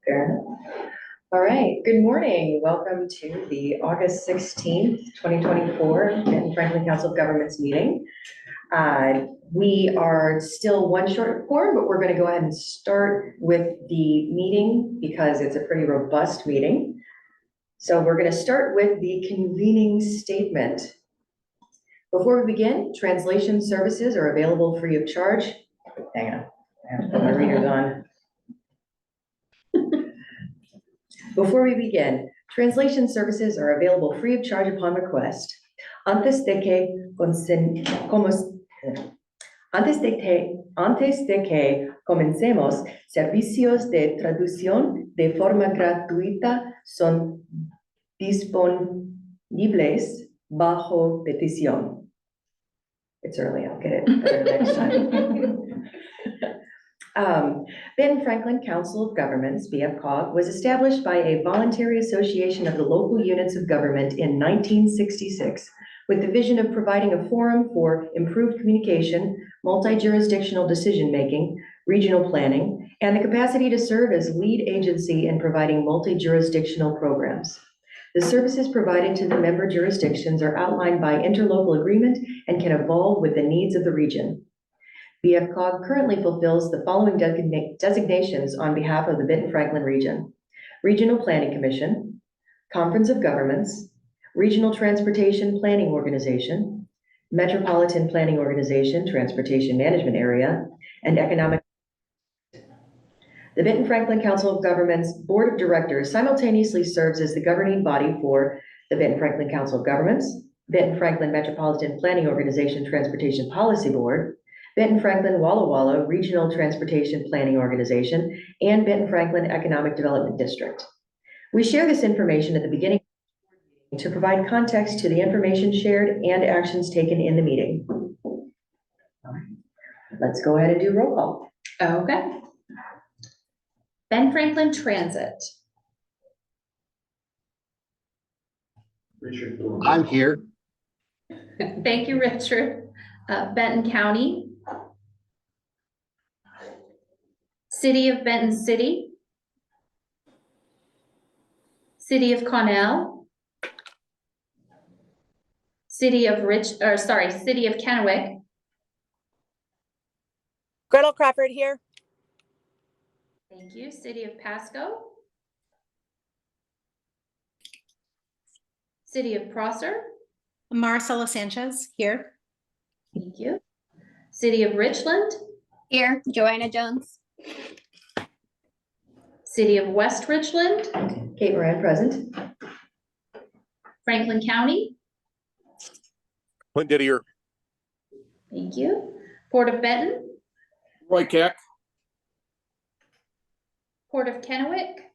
Fair enough. All right, good morning. Welcome to the August 16th, 2024 Benton-Franklin Council of Governments meeting. We are still one short of quorum, but we're going to go ahead and start with the meeting because it's a pretty robust meeting. So we're going to start with the convening statement. Before we begin, translation services are available free of charge. Hang on, I have to put my readers on. Before we begin, translation services are available free of charge upon request. Antes de que comencemos, servicios de traducción de forma gratuita son disponibles bajo petición. It's early, I'll get it better next time. Benton-Franklin Council of Governments, BFCOG, was established by a voluntary association of the local units of government in 1966 with the vision of providing a forum for improved communication, multi-jurisdictional decision-making, regional planning, and the capacity to serve as lead agency in providing multi-jurisdictional programs. The services provided to the member jurisdictions are outlined by interlocal agreement and can evolve with the needs of the region. BFCOG currently fulfills the following designations on behalf of the Benton-Franklin region: Regional Planning Commission, Conference of Governments, Regional Transportation Planning Organization, Metropolitan Planning Organization, Transportation Management Area, and Economic. The Benton-Franklin Council of Governments Board of Directors simultaneously serves as the governing body for the Benton-Franklin Council of Governments, Benton-Franklin Metropolitan Planning Organization Transportation Policy Board, Benton-Franklin Walla Walla Regional Transportation Planning Organization, and Benton-Franklin Economic Development District. We share this information at the beginning to provide context to the information shared and actions taken in the meeting. All right. Let's go ahead and do roll call. Okay. Ben-Franklin Transit. Richard. I'm here. Thank you, Richard. Benton County. City of Benton City. City of Connell. City of Kennewick. Gretel Crawford here. Thank you. City of Pasco. City of Prosser. Marcela Sanchez here. Thank you. City of Richland. Here, Joanna Jones. City of West Richland. Kate Moran, present. Franklin County. Clint Didier. Thank you. Port of Benton. Roy Keck. Port of Kennewick.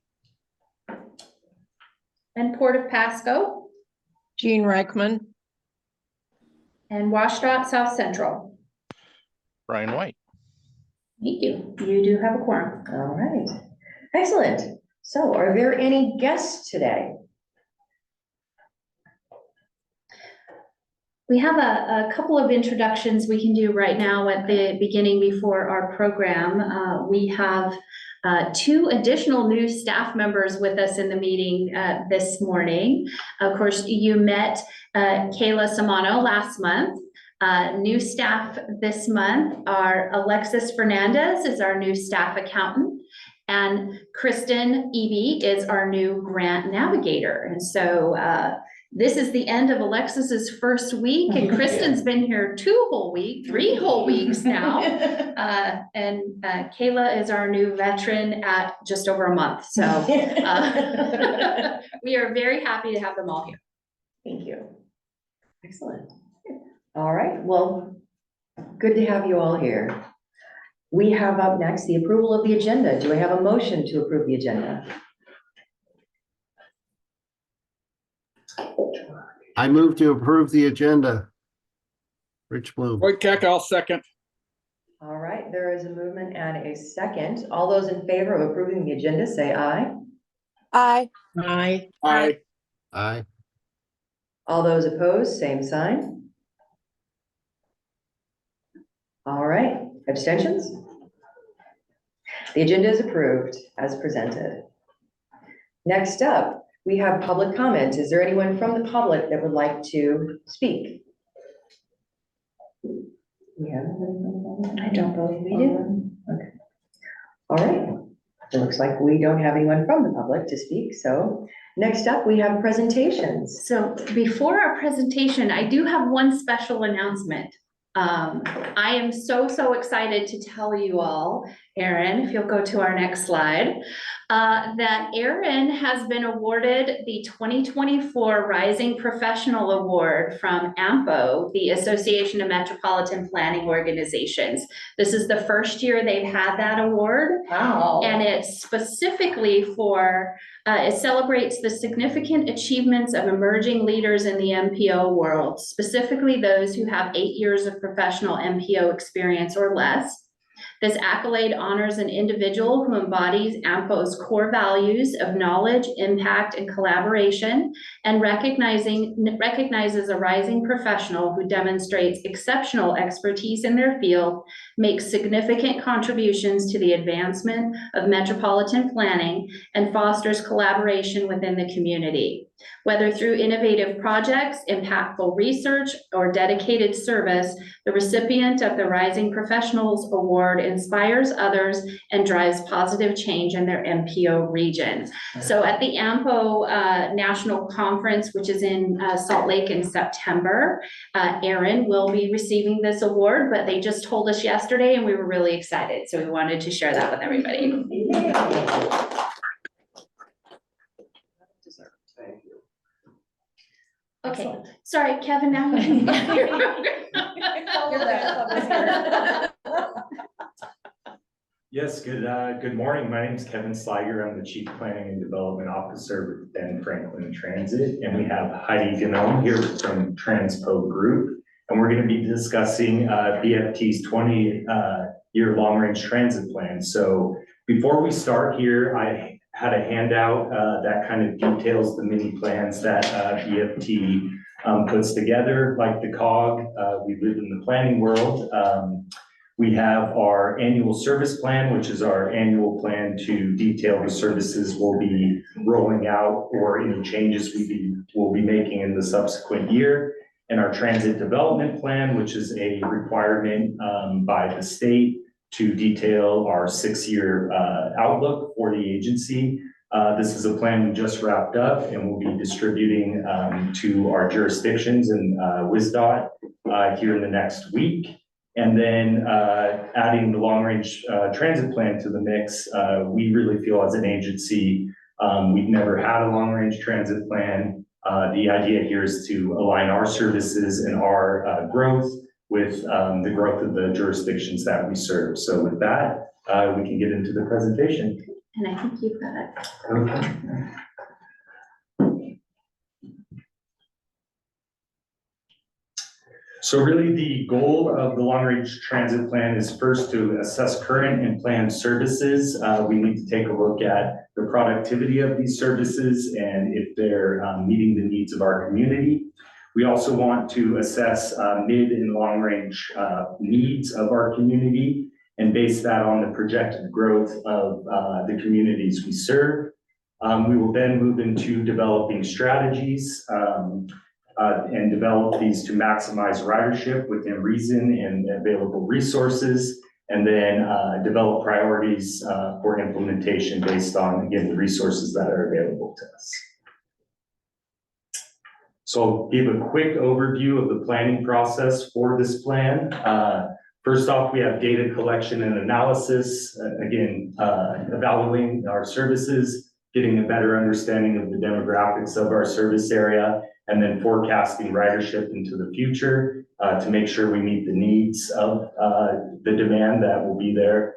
And Port of Pasco. Jean Reichman. And Washington South Central. Brian White. Thank you. You do have a quorum. All right. Excellent. So are there any guests today? We have a couple of introductions we can do right now at the beginning before our program. We have two additional new staff members with us in the meeting this morning. Of course, you met Kayla Samano last month. New staff this month are Alexis Fernandez is our new staff accountant, and Kristen Eby is our new grant navigator. And so this is the end of Alexis's first week, and Kristen's been here 3 whole weeks now. And Kayla is our new veteran at just over a month. So we are very happy to have them all here. Thank you. Excellent. All right. Well, good to have you all here. We have up next the approval of the agenda. Do I have a motion to approve the agenda? I move to approve the agenda. Rich Bloom. Roy Keck, I'll second. All right, there is a movement and a second. All those in favor of approving the agenda, say aye. Aye. Aye. Aye. Aye. All those opposed, same sign. All right, abstentions? The agenda is approved as presented. Next up, we have public comment. Is there anyone from the public that would like to speak? We have. I don't believe we do. Okay. All right. It looks like we don't have anyone from the public to speak. So next up, we have presentations. So before our presentation, I do have one special announcement. I am so excited to tell you all, Erin, if you'll go to our next slide, that Erin has been awarded the 2024 Rising Professional Award from AMPO, the Association of Metropolitan Planning Organizations. This is the first year they've had that award. Wow. And it's specifically for, it celebrates the significant achievements of emerging leaders in the MPO world, specifically those who have 8 years of professional MPO experience or less. This accolade honors an individual who embodies AMPO's core values of knowledge, impact, and collaboration, and recognizes a rising professional who demonstrates exceptional expertise in their field, makes significant contributions to the advancement of metropolitan planning, and fosters collaboration within the community. Whether through innovative projects, impactful research, or dedicated service, the recipient of the Rising Professionals Award inspires others and drives positive change in their MPO region. So at the AMPO National Conference, which is in Salt Lake in September, Erin will be receiving this award, but they just told us yesterday and we were really excited. So we wanted to share that with everybody. Thank you. Okay, sorry, Kevin, now you Yes, good morning. My name is Kevin Sliger. I'm the Chief Planning and Development Officer with Benton-Franklin Transit, and we have Heidi Gnome here from Transpo Group, and we're going to be discussing BFT's 20-year long-range transit plan. So before we start here, I had a handout that kind of details the mini plans that BFT puts together, like the COG. We live in the planning world. We have our annual service plan, which is our annual plan to detail the services we'll be rolling out or any changes we'll be making in the subsequent year. And our transit development plan, which is a requirement by the state to detail our 6-year outlook for the agency. This is a plan we just wrapped up and we'll be distributing to our jurisdictions and WSDOT here in the next week. And then adding the long-range transit plan to the mix, we really feel as an agency, we've never had a long-range transit plan. The idea here is to align our services and our growth with the growth of the jurisdictions that we serve. So with that, we can get into the presentation. And I think you've got it. Okay. So really the goal of the long-range transit plan is first to assess current and planned services. We need to take a look at the productivity of these services and if they're meeting the needs of our community. We also want to assess mid and long-range needs of our community and base that on the projected growth of the communities we serve. We will then move into developing strategies and develop these to maximize ridership within reason and available resources, and then develop priorities for implementation based on, again, the resources that are available to us. So I'll give a quick overview of the planning process for this plan. First off, we have data collection and analysis, again, evaluating our services, getting a better understanding of the demographics of our service area, and then forecasting ridership into the future to make sure we meet the needs of the demand that will be there,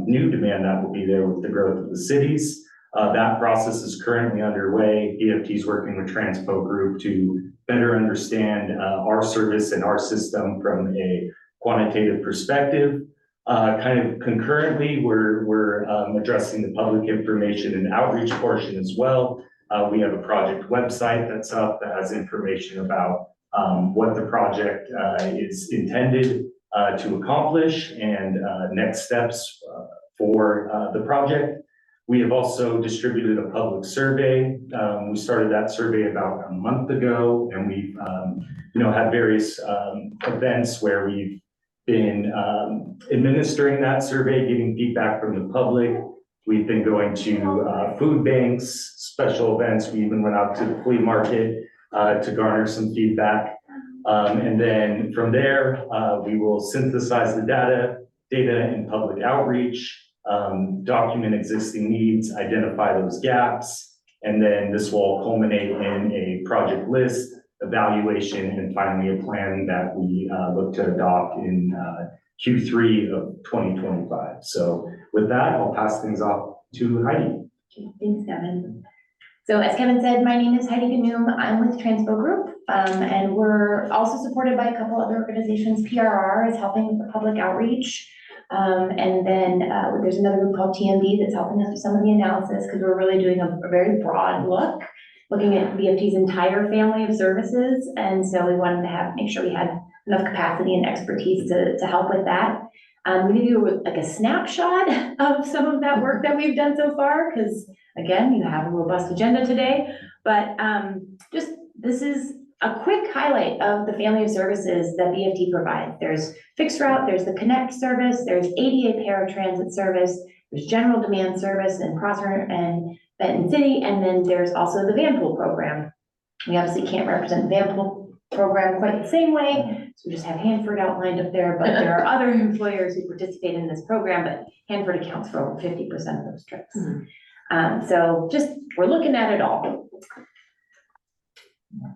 new demand that will be there with the growth of the cities. That process is currently underway. BFT is working with Transpo Group to better understand our service and our system from a quantitative perspective. Kind of concurrently, we're addressing the public information and outreach portion as well. We have a project website that's up that has information about what the project is intended to accomplish and next steps for the project. We have also distributed a public survey. We started that survey about a month ago, and we've, had various events where we've been administering that survey, getting feedback from the public. We've been going to food banks, special events. We even went out to the flea market to garner some feedback. And then from there, we will synthesize the data in public outreach, document existing needs, identify those gaps, and then this will culminate in a project list, evaluation, and finally a plan that we look to adopt in Q3 of 2025. So with that, I'll pass things off to Heidi. Okay, thanks, Kevin. So as Kevin said, my name is Heidi Ganoum. I'm with Transpo Group, and we're also supported by a couple other organizations. PRR is helping with the public outreach. And then there's another group called TMD that's helping us with some of the analysis because we're really doing a very broad look, looking at BFT's entire family of services. And so we wanted to make sure we had enough capacity and expertise to help with that. We give you like a snapshot of some of that work that we've done so far, because again, you have a robust agenda today, but this is a quick highlight of the family of services that BFT provides. There's fixed route, there's the Connect service, there's ADA paratransit service, there's general demand service in Prosser and Benton City, and then there's also the van pool program. We obviously can't represent the van pool program quite the same way, so we just have Hanford outlined up there, but there are other employers who participate in this program, but Hanford accounts for over 50% of those trips. So we're looking at it all.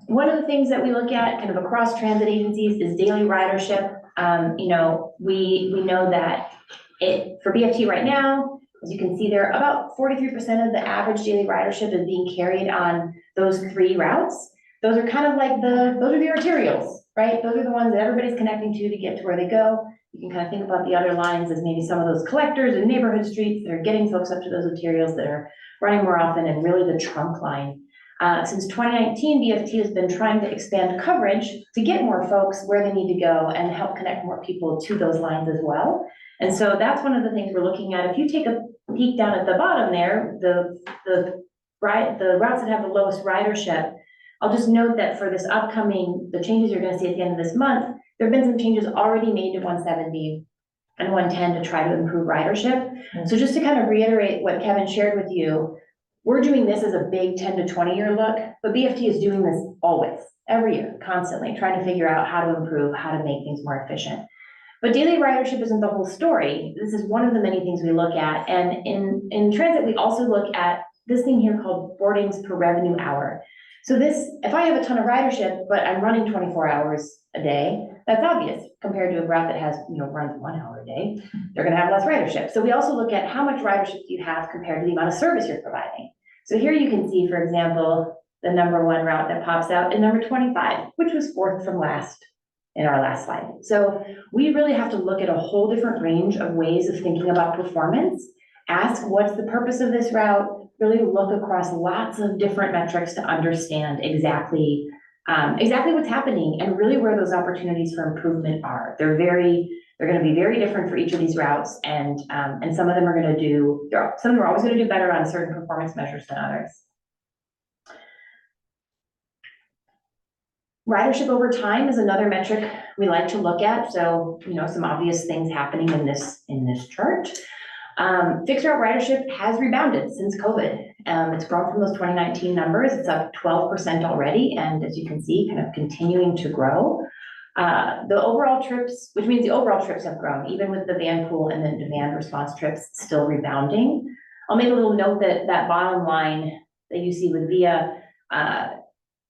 One of the things that we look at kind of across transit agencies is daily ridership. We know that for BFT right now, as you can see there, about 43% of the average daily ridership is being carried on those 3 routes. Those are kind of like those are the arterials, right? Those are the ones that everybody's connecting to get to where they go. You can kind of think about the other lines as maybe some of those collectors and neighborhood streets that are getting folks up to those arterials that are running more often, and really the trunk line. Since 2019, BFT has been trying to expand coverage to get more folks where they need to go and help connect more people to those lines as well. And so that's one of the things we're looking at. If you take a peek down at the bottom there, the routes that have the lowest ridership, I'll just note that for this the changes you're going to see at the end of this month, there have been some changes already made to 170 and 110 to try to improve ridership. So just to kind of reiterate what Kevin shared with you, we're doing this as a big 10 to 20 year look, but BFT is doing this always, every year, constantly, trying to figure out how to improve, how to make things more efficient. But daily ridership isn't the whole story. This is one of the many things we look at. And in transit, we also look at this thing here called boardings per revenue hour. So if I have a ton of ridership, but I'm running 24 hours a day, that's obvious compared to a route that has, runs 1 hour a day, they're gonna have less ridership. So we also look at how much ridership do you have compared to the amount of service you're providing. So here you can see, for example, the number 1 route that pops out in number 25, which was 4th from last in our last slide. So we really have to look at a whole different range of ways of thinking about performance, ask what's the purpose of this route, really look across lots of different metrics to understand exactly what's happening and really where those opportunities for improvement are. They're going to be very different for each of these routes, and some of them are always going to do better on certain performance measures than others. Ridership over time is another metric we like to look at. So, some obvious things happening in this chart. Fixed route ridership has rebounded since COVID. It's grown from those 2019 numbers. It's up 12% already, and as you can see, kind of continuing to grow. The overall trips, which means the overall trips have grown, even with the van pool and the demand response trips still rebounding. I'll make a little note that bottom line that you see with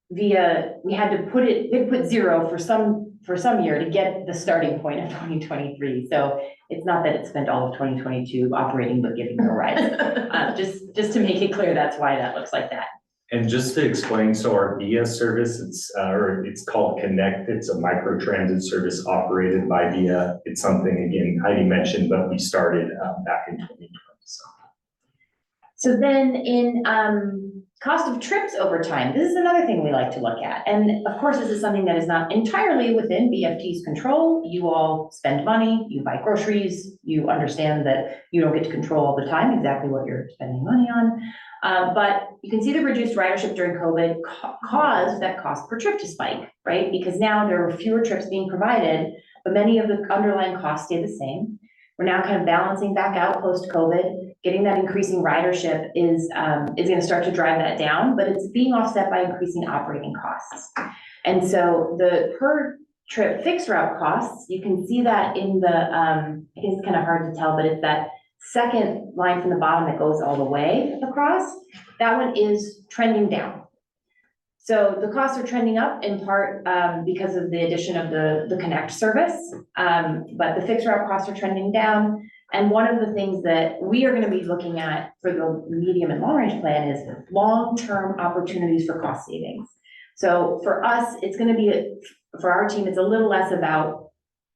we had to put 0 for some year to get the starting point of 2023. So it's not that it spent all of 2022 operating but giving no rides. Just to make it clear, that's why that looks like that. And just to explain, so our VIA service, it's called Connect. It's a micro transit service operated by VIA. It's something, again, Heidi mentioned, but we started back in 2020. So then in, cost of trips over time, this is another thing we like to look at. And of course, this is something that is not entirely within BFT's control. You all spend money, you buy groceries, you understand that you don't get to control all the time exactly what you're spending money on. But you can see the reduced ridership during COVID caused that cost per trip to spike, right? Because now there are fewer trips being provided, but many of the underlying costs stay the same. We're now kind of balancing back out post-COVID. Getting that increasing ridership is gonna start to drive that down, but it's being offset by increasing operating costs. And so the per trip fixed route costs, you can see that in the, I guess it's kind of hard to tell, but it's that second line from the bottom that goes all the way across. That one is trending down. So the costs are trending up in part because of the addition of the Connect service, but the fixed route costs are trending down. And one of the things that we are gonna be looking at for the medium and long range plan is long-term opportunities for cost savings. So for us, it's gonna be, for our team, it's a little less about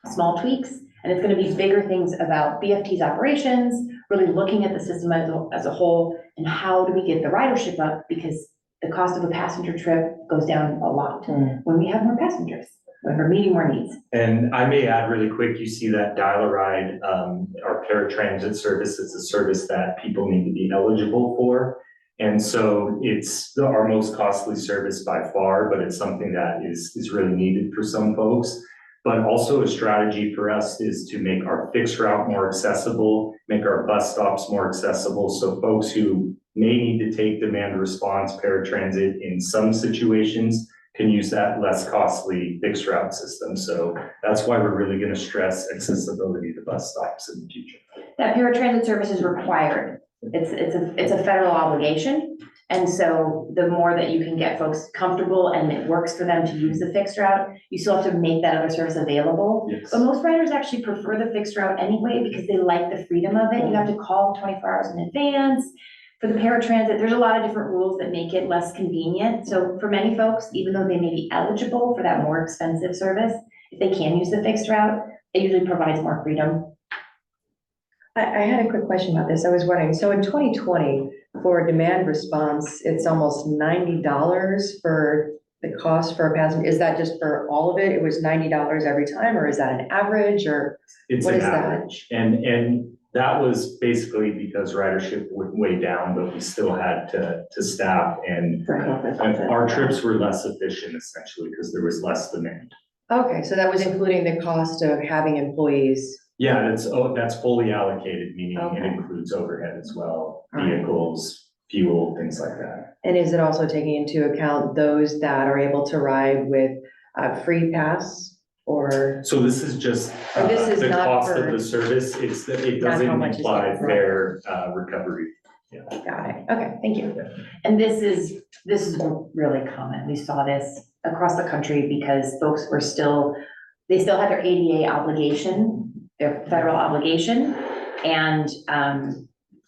small tweaks, and it's gonna be bigger things about BFT's operations, really looking at the system as a whole, and how do we get the ridership up, because the cost of a passenger trip goes down a lot when we have more passengers, when we're meeting more needs. And I may add really quick, you see that Dial-A-Ride, our paratransit service is a service that people need to be eligible for. And so it's our most costly service by far, but it's something that is really needed for some folks. But also a strategy for us is to make our fixed route more accessible, make our bus stops more accessible. So folks who may need to take demand response paratransit in some situations can use that less costly fixed route system. So that's why we're really going to stress accessibility to bus stops in the future. That paratransit service is required. It's a federal obligation. And so the more that you can get folks comfortable and it works for them to use the fixed route, you still have to make that other service available. Yes. But most riders actually prefer the fixed route anyway because they like the freedom of it. You have to call 24 hours in advance. For the paratransit, there's a lot of different rules that make it less convenient. So for many folks, even though they may be eligible for that more expensive service, if they can use the fixed route, it usually provides more freedom. I had a quick question about this. I was wondering, so in 2020, for demand response, it's almost $90 for the cost for a passenger. Is that just for all of it? It was $90 every time, or is that an average, or It's what an is that? average. And that was basically because ridership went way down, but we still had to staff and our trips were less efficient essentially because there was less demand. Okay, so that was including the cost of having employees. Yeah, that's fully allocated, meaning it Okay. includes overhead as well, All right. vehicles, fuel, things like that. And is it also taking into account those that are able to ride with a free pass or? So this is just Oh, this is the not cost for- of the service. It's that it Not how doesn't much is imply getting fair recovery. Got it. Okay, thank you. And this is really common. We saw this across the country because folks were they still had their ADA obligation, their federal obligation, and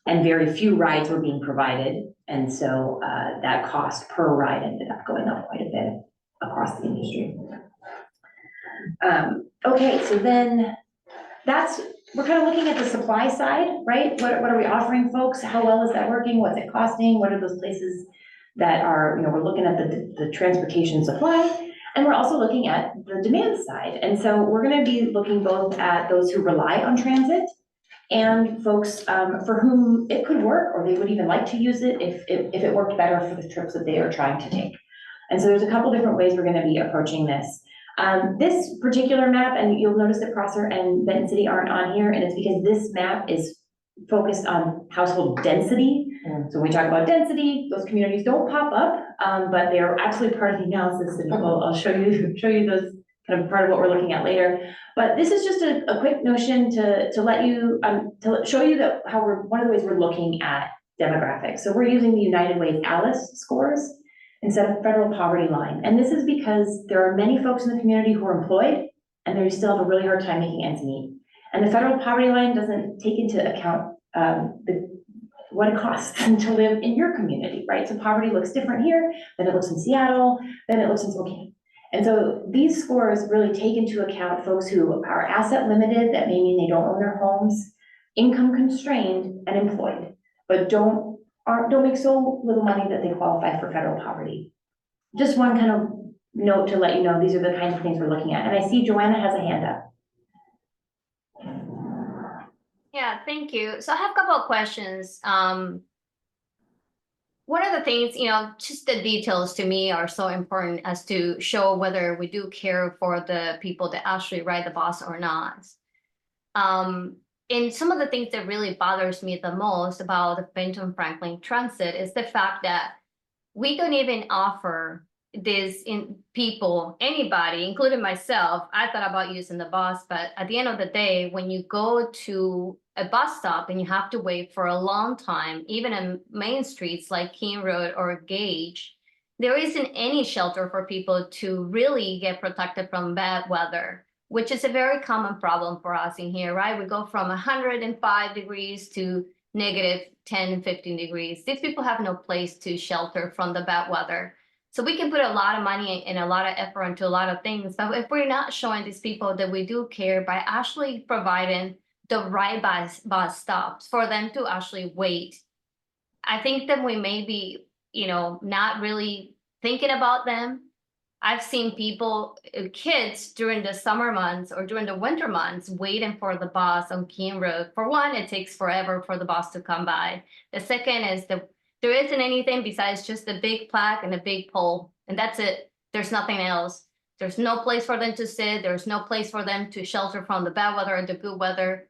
very few rides were being provided. And so that cost per ride ended up going up quite a bit across the industry. Okay, so then we're kind of looking at the supply side, right? What are we offering folks? How well is that working? What's it costing? What are those places that are, we're looking at the transportation supply, and we're also looking at the demand side. And so we're gonna be looking both at those who rely on transit and folks for whom it could work, or they would even like to use it if it worked better for the trips that they are trying to take. And so there's a couple different ways we're gonna be approaching this. This particular map, and you'll notice that Prosser and Benton City aren't on here, and it's because this map is focused on household density. So when we talk about density, those communities don't pop up, but they are absolutely part of the analysis, and I'll show you those kind of part of what we're looking at later. But this is just a quick notion to let you, to show you that one of the ways we're looking at demographics. So we're using the United Way ALICE scores instead of federal poverty line. And this is because there are many folks in the community who are employed and they still have a really hard time making ends meet. And the federal poverty line doesn't take into account what it costs to live in your community, right? So poverty looks different here than it looks in Seattle, than it looks in Spokane. And so these scores really take into account folks who are asset limited, that may mean they don't own their homes, income constrained and employed, but don't don't make so little money that they qualify for federal poverty. Just one kind of note to let you know, these are the kinds of things we're looking at. And I see Joanna has a hand up. Yeah, thank you. So I have a couple of questions. One of the things, just the details to me are so important as to show whether we do care for the people that actually ride the bus or not. And some of the things that really bothers me the most about the Benton-Franklin transit is the fact that we don't even offer this in people, anybody, including myself. I thought about using the bus, but at the end of the day, when you go to a bus stop and you have to wait for a long time, even in main streets like King Road or Gage, there isn't any shelter for people to really get protected from bad weather, which is a very common problem for us in here, right? We go from 105 degrees to negative 10, 15 degrees. These people have no place to shelter from the bad weather. So we can put a lot of money and a lot of effort into a lot of things, but if we're not showing these people that we do care by actually providing the right bus stops for them to actually wait, I think that we may be, not really thinking about them. I've seen people, kids during the summer months or during the winter months waiting for the bus on King Road. For one, it takes forever for the bus to come by. The second is that there isn't anything besides just a big plaque and a big pole, and that's it. There's nothing else. There's no place for them to sit. There's no place for them to shelter from the bad weather or the good weather.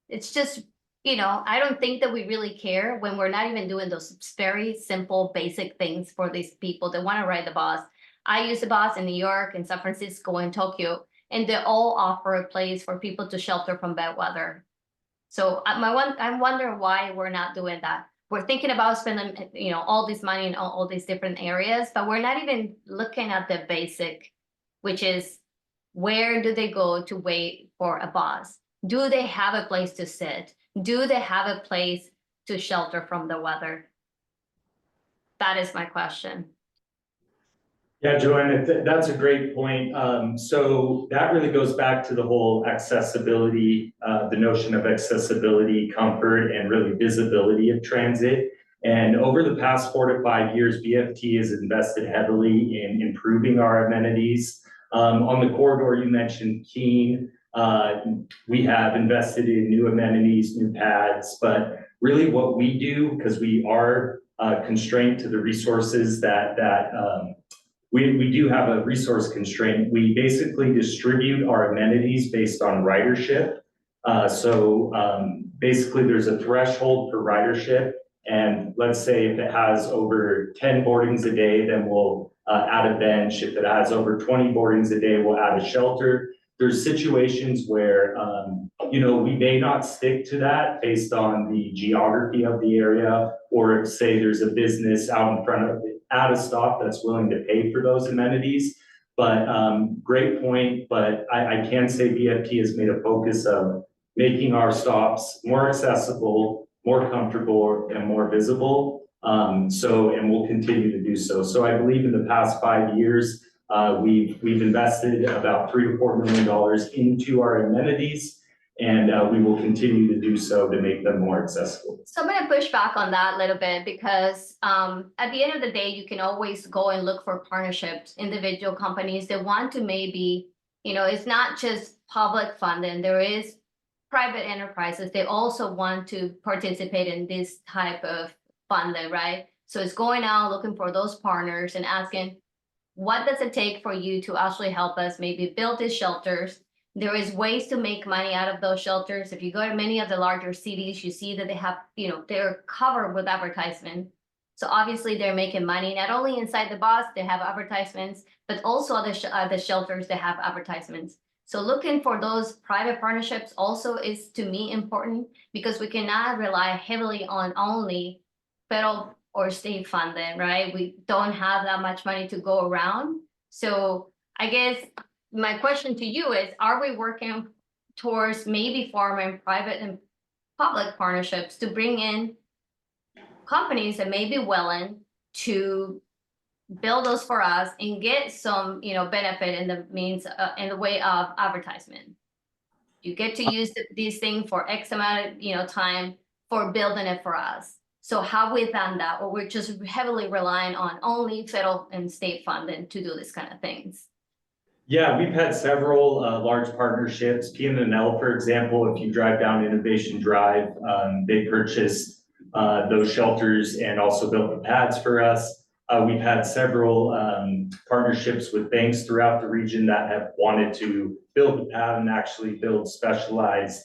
It's just, I don't think that we really care when we're not even doing those very simple, basic things for these people that want to ride the bus. I use the bus in New York, in San Francisco, and Tokyo, and they all offer a place for people to shelter from bad weather. So I'm wondering why we're not doing that. We're thinking about spending, all this money in all these different areas, but we're not even looking at the basic, which is where do they go to wait for a bus? Do they have a place to sit? Do they have a place to shelter from the weather? That is my question. Yeah, Joanna, that's a great point. So that really goes back to the whole accessibility, the notion of accessibility, comfort, and really visibility of transit. And over the past 4 to 5 years, BFT has invested heavily in improving our amenities. On the corridor you mentioned, Keene, we have invested in new amenities, new pads, but really what we do, because we are constrained to the resources that we do have a resource constraint. We basically distribute our amenities based on ridership. Basically there's a threshold for ridership. And let's say if it has over 10 boardings a day, then we'll add a bench. If it has over 20 boardings a day, we'll add a shelter. There's situations where, we may not stick to that based on the geography of the area, or if, say, there's a business out in front of it at a stop that's willing to pay for those amenities. But great point, but I can say BFT has made a focus of making our stops more accessible, more comfortable, and more visible. And we'll continue to do so. So I believe in the past 5 years, we've invested about $3 to $4 million into our amenities, and we will continue to do so to make them more accessible. So I'm going to push back on that a little bit because at the end of the day, you can always go and look for partnerships, individual companies that want to maybe, it's not just public funding. There is private enterprises. They also want to participate in this type of funding, right? So it's going out looking for those partners and asking, what does it take for you to actually help us maybe build these shelters? There is ways to make money out of those shelters. If you go to many of the larger cities, you see that they have, they're covered with advertisement. So obviously they're making money, not only inside the bus, they have advertisements, but also the shelters that have advertisements. So looking for those private partnerships also is, to me, important because we cannot rely heavily on only federal or state funding, right? We don't have that much money to go around. So I guess my question to you is, are we working towards maybe forming private and public partnerships to bring in companies that may be willing to build those for us and get some, benefit in the means, in the way of advertisement? You get to use these things for X amount of, time for building it for us. So have we done that, or we're just heavily relying on only federal and state funding to do this kind of things? Yeah, we've had several large partnerships. PNNL, for example, if you drive down Innovation Drive, they purchased those shelters and also built the pads for us. We've had several partnerships with banks throughout the region that have wanted to build the pad and actually build specialized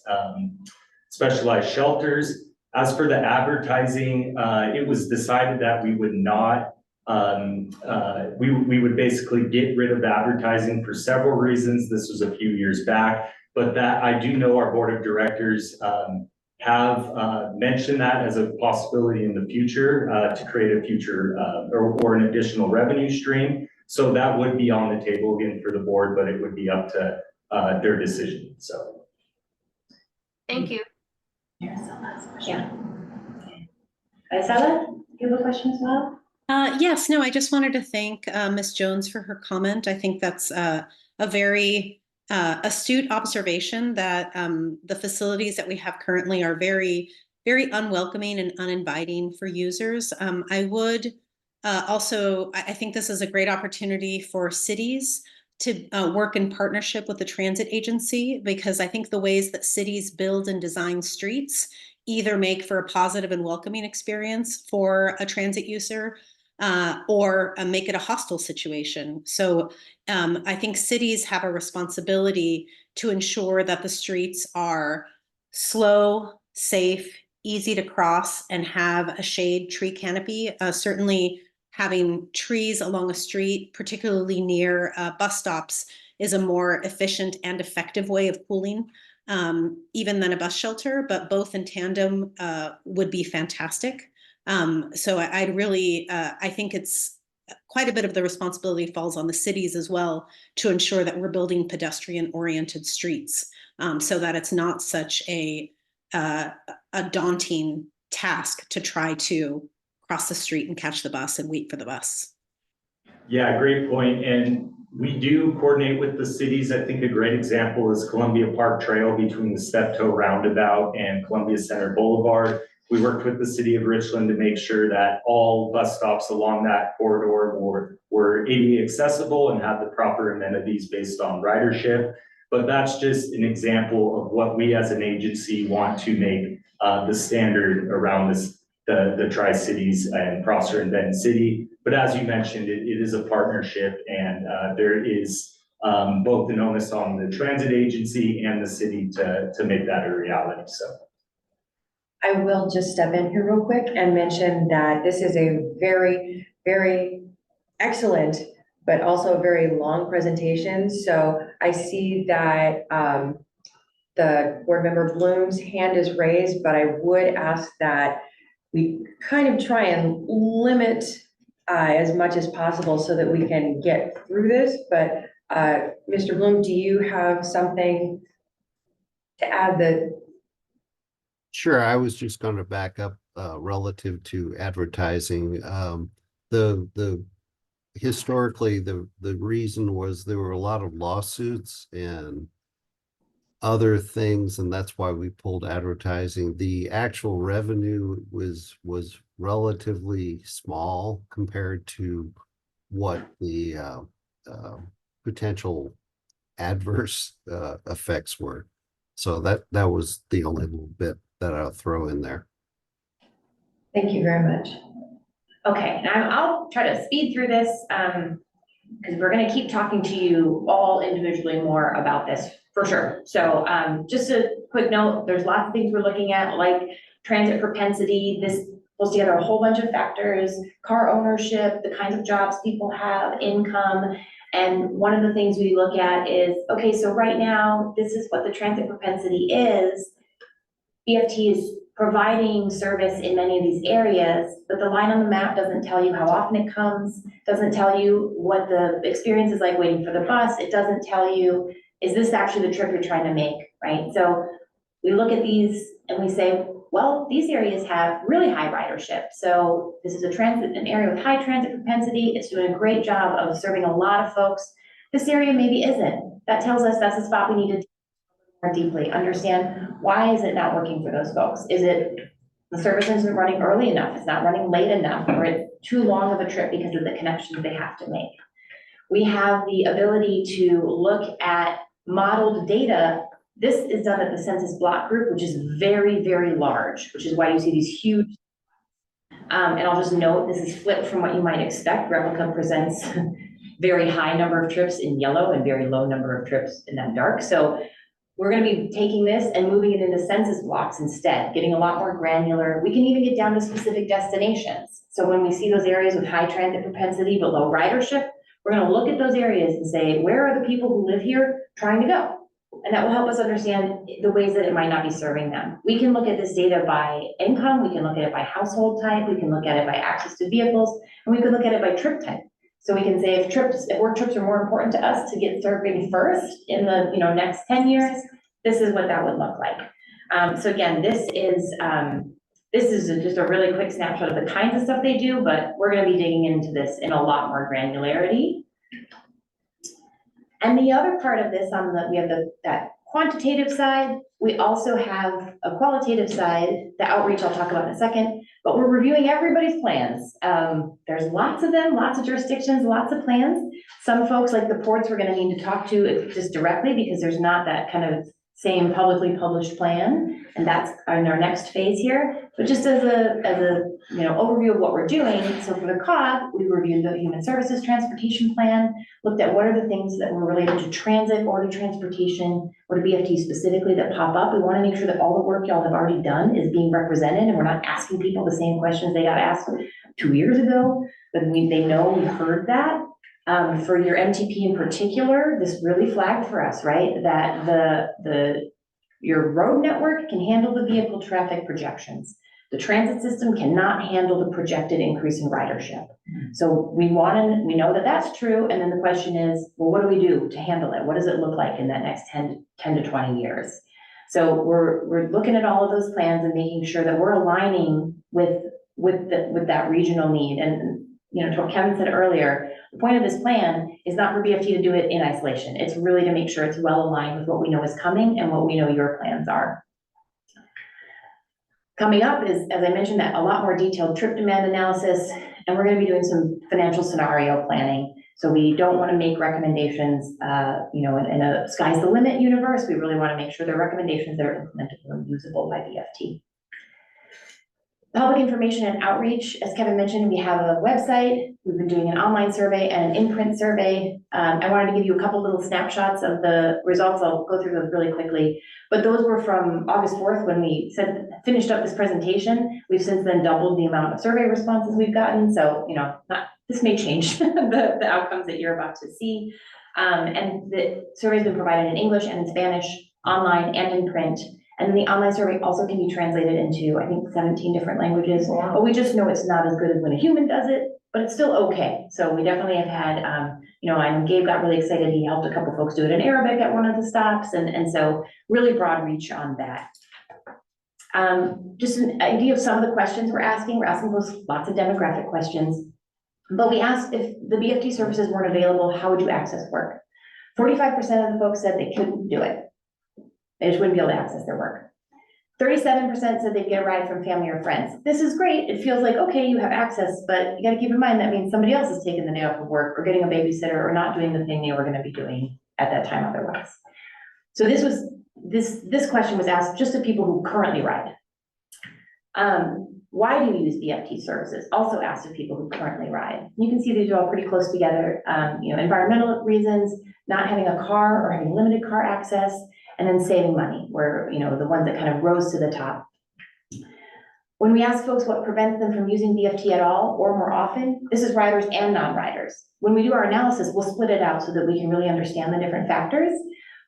shelters. As for the advertising, it was decided that we would not we would basically get rid of advertising for several reasons. This was a few years back, but that I do know our board of directors have mentioned that as a possibility in the future to create a future or an additional revenue stream. So that would be on the table again for the board, but it would be up to their decision. So. Thank you. Yeah. Isela, you have a question as well? Yes, no, I just wanted to thank Ms. Jones for her comment. I think that's a very astute observation that the facilities that we have currently are very, very unwelcoming and uninviting for users. I would also, I think this is a great opportunity for cities to work in partnership with the transit agency, because I think the ways that cities build and design streets either make for a positive and welcoming experience for a transit user, or make it a hostile situation. So I think cities have a responsibility to ensure that the streets are slow, safe, easy to cross, and have a shade tree canopy. Certainly having trees along a street, particularly near bus stops, is a more efficient and effective way of cooling even than a bus shelter, but both in tandem would be fantastic. So I'd really, I think it's quite a bit of the responsibility falls on the cities as well to ensure that we're building pedestrian-oriented streets, so that it's not such a daunting task to try to cross the street and catch the bus and wait for the bus. Yeah, great point. And we do coordinate with the cities. I think a great example is Columbia Park Trail between the Steptoe Roundabout and Columbia Center Boulevard. We worked with the city of Richland to make sure that all bus stops along that corridor were ADA accessible and had the proper amenities based on ridership. But that's just an example of what we as an agency want to make the standard around the Tri-Cities and Prosser and Benton City. But as you mentioned, it is a partnership, and there is both an onus on the transit agency and the city to make that a reality. So. I will just step in here real quick and mention that this is a very, very excellent, but also a very long presentation. So I see that the board member Bloom's hand is raised, but I would ask that we kind of try and limit as much as possible so that we can get through this. But Mr. Bloom, do you have something to add? Sure, I was just going to back up relative to advertising. The historically the reason was there were a lot of lawsuits and other things, and that's why we pulled advertising. The actual revenue was relatively small compared to what the potential adverse effects were. So that was the only little bit that I'll throw in there. Thank you very much. Okay, now I'll try to speed through this because we're going to keep talking to you all individually more about this for sure. So just a quick note, there's lots of things we're looking at, like transit propensity. This pulls together a whole bunch of factors: car ownership, the kinds of jobs people have, income. And one of the things we look at is, okay, so right now, this is what the transit propensity is. BFT is providing service in many of these areas, but the line on the map doesn't tell you how often it comes, doesn't tell you what the experience is like waiting for the bus. It doesn't tell you, is this actually the trip you're trying to make, right? So we look at these and we say, well, these areas have really high ridership. So this is an area with high transit propensity. It's doing a great job of serving a lot of folks. This area maybe isn't. That tells us that's a spot we need to more deeply understand. Why is it not working for those folks? Is it The service isn't running early enough, it's not running late enough, or it's too long of a trip because of the connections they have to make. We have the ability to look at modeled data. This is done at the census block group, which is very, very large, which is why you see these huge. And I'll just note, this is flipped from what you might expect. Replica presents very high number of trips in yellow and very low number of trips in that dark. So we're gonna be taking this and moving it into census blocks instead, getting a lot more granular. We can even get down to specific destinations. So when we see those areas with high transit propensity but low ridership, we're gonna look at those areas and say, where are the people who live here trying to go? And that will help us understand the ways that it might not be serving them. We can look at this data by income, we can look at it by household type, we can look at it by access to vehicles, and we can look at it by trip type. So we can say if work trips are more important to us to get serving first in the next 10 years, this is what that would look like. So again, this is just a really quick snapshot of the kinds of stuff they do, but we're gonna be digging into this in a lot more granularity. And the other part of this we have that quantitative side. We also have a qualitative side, the outreach I'll talk about in a second, but we're reviewing everybody's plans. There's lots of them, lots of jurisdictions, lots of plans. Some folks like the ports we're gonna need to talk to just directly because there's not that kind of same publicly published plan, and that's in our next phase here. But just as a overview of what we're doing, so for the COG, we reviewed the Human Services Transportation Plan, looked at what are the things that were related to transit or to transportation or to BFT specifically that pop up. We want to make sure that all the work y'all have already done is being represented, and we're not asking people the same questions they got asked 2 years ago, but they know we've heard that. For your MTP in particular, this really flagged for us, right? That your road network can handle the vehicle traffic projections. The transit system cannot handle the projected increase in ridership. So we know that that's true. And then the question is, well, what do we do to handle it? What does it look like in that next 10 to 20 years? So we're looking at all of those plans and making sure that we're aligning with that regional need. And to what Kevin said earlier, the point of this plan is not for BFT to do it in isolation. It's really to make sure it's well aligned with what we know is coming and what we know your plans are. Coming up is, as I mentioned, that a lot more detailed trip demand analysis, and we're going to be doing some financial scenario planning. So we don't want to make recommendations, in a sky's the limit universe. We really want to make sure they're recommendations that are implementable and usable by BFT. Public information and outreach, as Kevin mentioned, we have a website. We've been doing an online survey and an in-print survey. I wanted to give you a couple little snapshots of the results. I'll go through those really quickly. But those were from August 4th when we finished up this presentation. We've since then doubled the amount of survey responses we've gotten. So, this may change the outcomes that you're about to see. And the survey's been provided in English and in Spanish, online and in print. And then the online survey also can be translated into, I think, 17 different languages. Wow. But we just know it's not as good as when a human does it, but it's still okay. So we definitely have had, I know Gabe got really excited. He helped a couple folks do it in Arabic at one of the stops. And so really broad reach on that. Just an idea of some of the questions we're asking. We're asking lots of demographic questions. But we asked if the BFT services weren't available, how would you access work? 45% of the folks said they couldn't do it. They just wouldn't be able to access their work. 37% said they'd get a ride from family or friends. This is great. It feels like, okay, you have access, but you got to keep in mind that means somebody else is taking the day off of work or getting a babysitter or not doing the thing they were going to be doing at that time otherwise. So this question was asked just of people who currently ride. Why do you use BFT services? Also asked of people who currently ride. You can see these are all pretty close together. Environmental reasons, not having a car or having limited car access, and then saving money were, the ones that kind of rose to the top. When we ask folks what prevents them from using BFT at all or more often, this is riders and non-riders. When we do our analysis, we'll split it out so that we can really understand the different factors.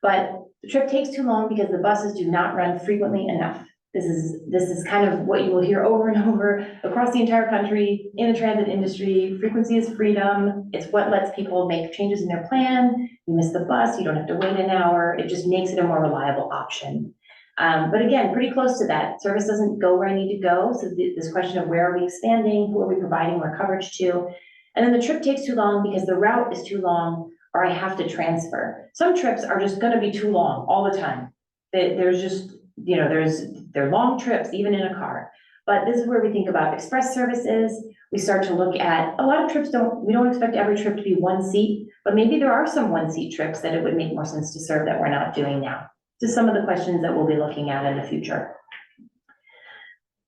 But the trip takes too long because the buses do not run frequently enough. This is kind of what you will hear over and over across the entire country in the transit industry. Frequency is freedom. It's what lets people make changes in their plan. You miss the bus, you don't have to wait an hour. It just makes it a more reliable option. But again, pretty close to that. Service doesn't go where I need to go. So this question of where are we expanding, who are we providing more coverage to? And then the trip takes too long because the route is too long or I have to transfer. Some trips are just gonna be too long all the time. There's just, they're long trips, even in a car. But this is where we think about express services. We start to look at, a lot of trips we don't expect every trip to be one seat, but maybe there are some one seat trips that it would make more sense to serve that we're not doing now. Just some of the questions that we'll be looking at in the future.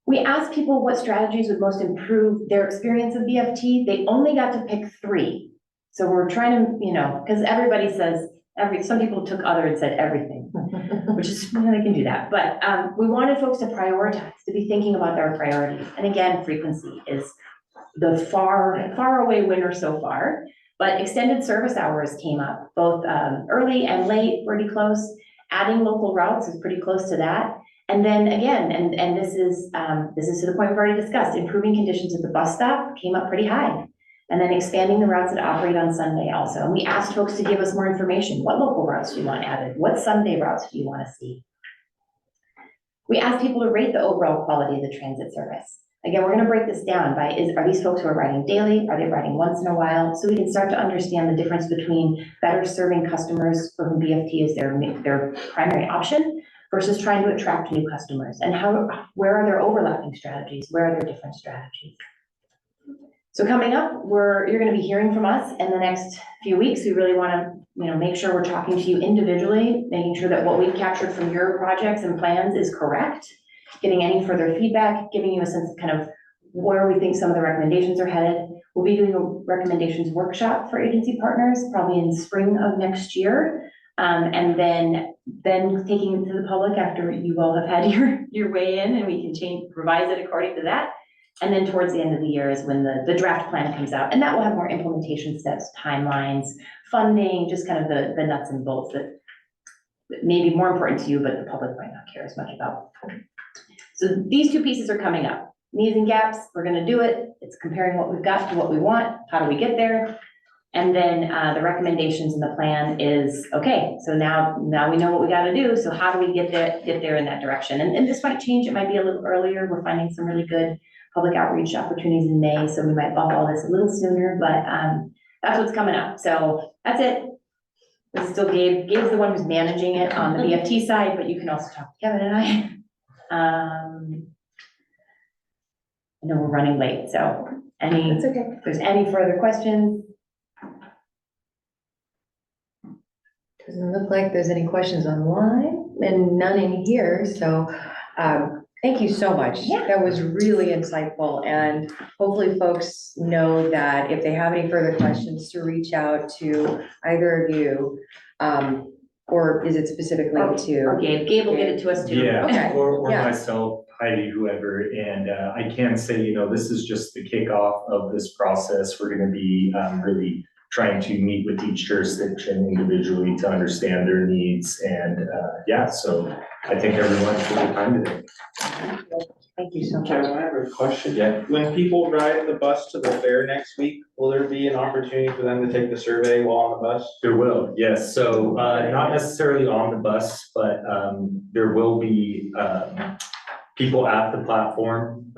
We asked people what strategies would most improve their experience of BFT. They only got to pick 3. So we're trying to, because everybody says, some people took other and said everything, which is, they can do that. But we wanted folks to prioritize, to be thinking about their priorities. And again, frequency is the far away winner so far. But extended service hours came up, both early and late, pretty close. Adding local routes is pretty close to that. And then again, and this is to the point we've already discussed, improving conditions at the bus stop came up pretty high. And then expanding the routes that operate on Sunday also. And we asked folks to give us more information. What local routes do you want added? What Sunday routes do you want to see? We asked people to rate the overall quality of the transit service. Again, we're going to break this down by, are these folks who are riding daily? Are they riding once in a while? So we can start to understand the difference between better serving customers for whom BFT is their primary option versus trying to attract new customers. And where are there overlapping strategies? Where are there different strategies? So coming up, you're going to be hearing from us in the next few weeks. We really want to, make sure we're talking to you individually, making sure that what we've captured from your projects and plans is correct, getting any further feedback, giving you a sense of kind of where we think some of the recommendations are headed. We'll be doing a recommendations workshop for agency partners, probably in spring of next year. And then taking it to the public after you all have had your way in, and we can revise it according to that. And then towards the end of the year is when the draft plan comes out, and that will have more implementation steps, timelines, funding, just kind of the nuts and bolts that may be more important to you, but the public might not care as much about. So these 2 pieces are coming up. Needs and gaps, we're gonna do it. It's comparing what we've got to what we want. How do we get there? And then the recommendations in the plan is, okay, so now we know what we gotta do. So how do we get there in that direction? And this might change, it might be a little earlier. We're finding some really good public outreach opportunities in May, so we might bump all this a little sooner, but that's what's coming up. So that's it. This is still Gabe. Gabe's the one who's managing it on the BFT side, but you can also talk to Kevin and I. I know we're running late, so That's okay. if there's any further questions? Doesn't look like there's any questions online and none in here, so thank you so much. Yeah. That was really insightful, and hopefully folks know that if they have any further questions, to reach out to either of you, or is it specifically Or to? Gabe. Gabe will get it to us too. Yeah, Okay, or yeah. myself, Heidi, whoever, and I can say, this is just the kickoff of this process. We're gonna be really trying to meet with each jurisdiction individually to understand their needs, and so I thank everyone for their time today. Thank you so much. Kevin, I have a question. Yeah. When people ride the bus to the fair next week, will there be an opportunity for them to take the survey while on the bus? There will, yes. So not necessarily on the bus, but there will be people at the platform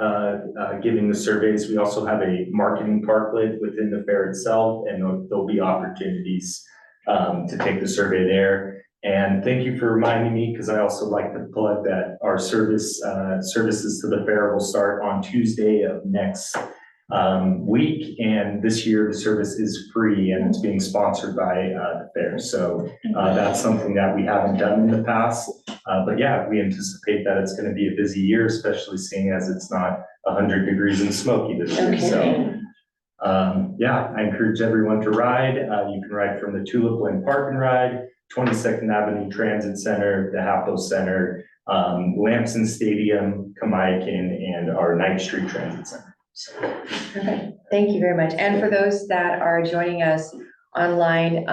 giving the surveys. We also have a marketing parklet within the fair itself, and there'll be opportunities to take the survey there. And thank you for reminding me, because I also like to plug that our services to the fair will start on Tuesday of next week. And this year the service is free, and it's being sponsored by the fair. So that's something that we haven't done in the past. But yeah, we anticipate that it's going to be a busy year, especially seeing as it's not 100 degrees and smoky this year. Okay. So I encourage everyone to ride. You can ride from the Tulip Glen Park and Ride, 22nd Avenue Transit Center, the Hapo Center, Lamson Stadium, Kamayakin, and our 9th Street Transit Center. So. Okay, thank you very much. And for those that are joining us online,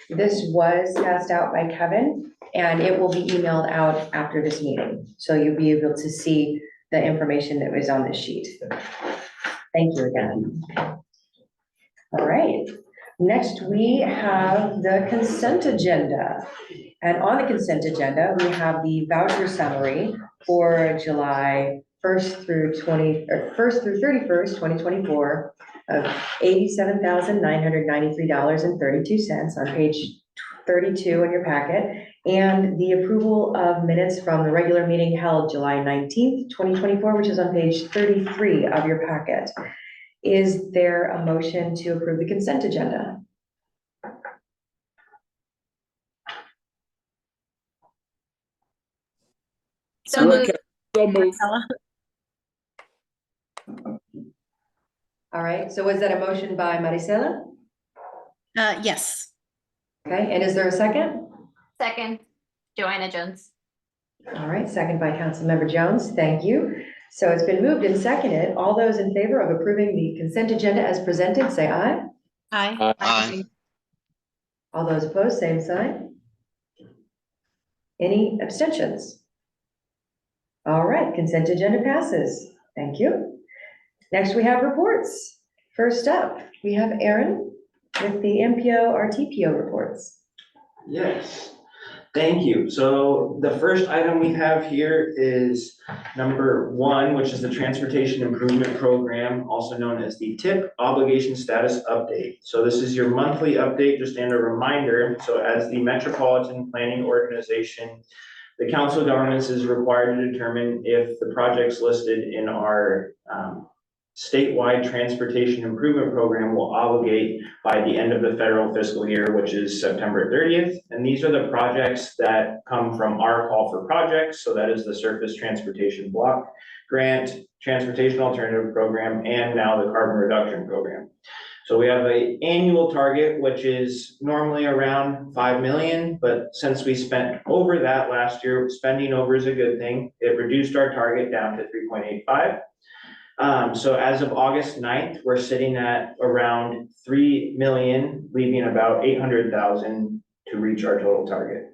this was passed out by Kevin, and it will be emailed out after this meeting. So you'll be able to see the information that was on the sheet. Thank you again. All right. Next, we have the consent agenda. And on the consent agenda, we have the voucher summary for July 1st through 31st, 2024 of $87,993.32 on page 32 in your packet. and the approval of minutes from the regular meeting held July 19th, 2024, which is on page 33 of your packet. Is there a motion to approve the consent agenda? So moved. So move. All right, so was that a motion by Maricela? Yes. Okay, and is there a second? Second, Joanna Jones. All right, second by Councilmember Jones, thank you. So it's been moved and seconded. All those in favor of approving the consent agenda as presented, say aye. Aye. Aye. All those opposed, same sign. Any abstentions? All right, consent agenda passes. Thank you. Next, we have reports. First up, we have Aaron with the MPO RTPO reports. Yes, thank you. So the first item we have here is number 1, which is the Transportation Improvement Program, also known as the TIP Obligation Status Update. So this is your monthly update, just and a reminder. So as the Metropolitan Planning Organization, the Council of Governments is required to determine if the projects listed in our statewide transportation improvement program will obligate by the end of the federal fiscal year, which is September 30th. And these are the projects that come from our call for projects. So that is the Surface Transportation Block Grant, Transportation Alternative Program, and now the Carbon Reduction Program. So we have an annual target, which is normally around 5 million, but since we spent over that last year, spending over is a good thing. It reduced our target down to 3.85. So as of August 9th, we're sitting at around 3 million, leaving about 800,000 to reach our total target.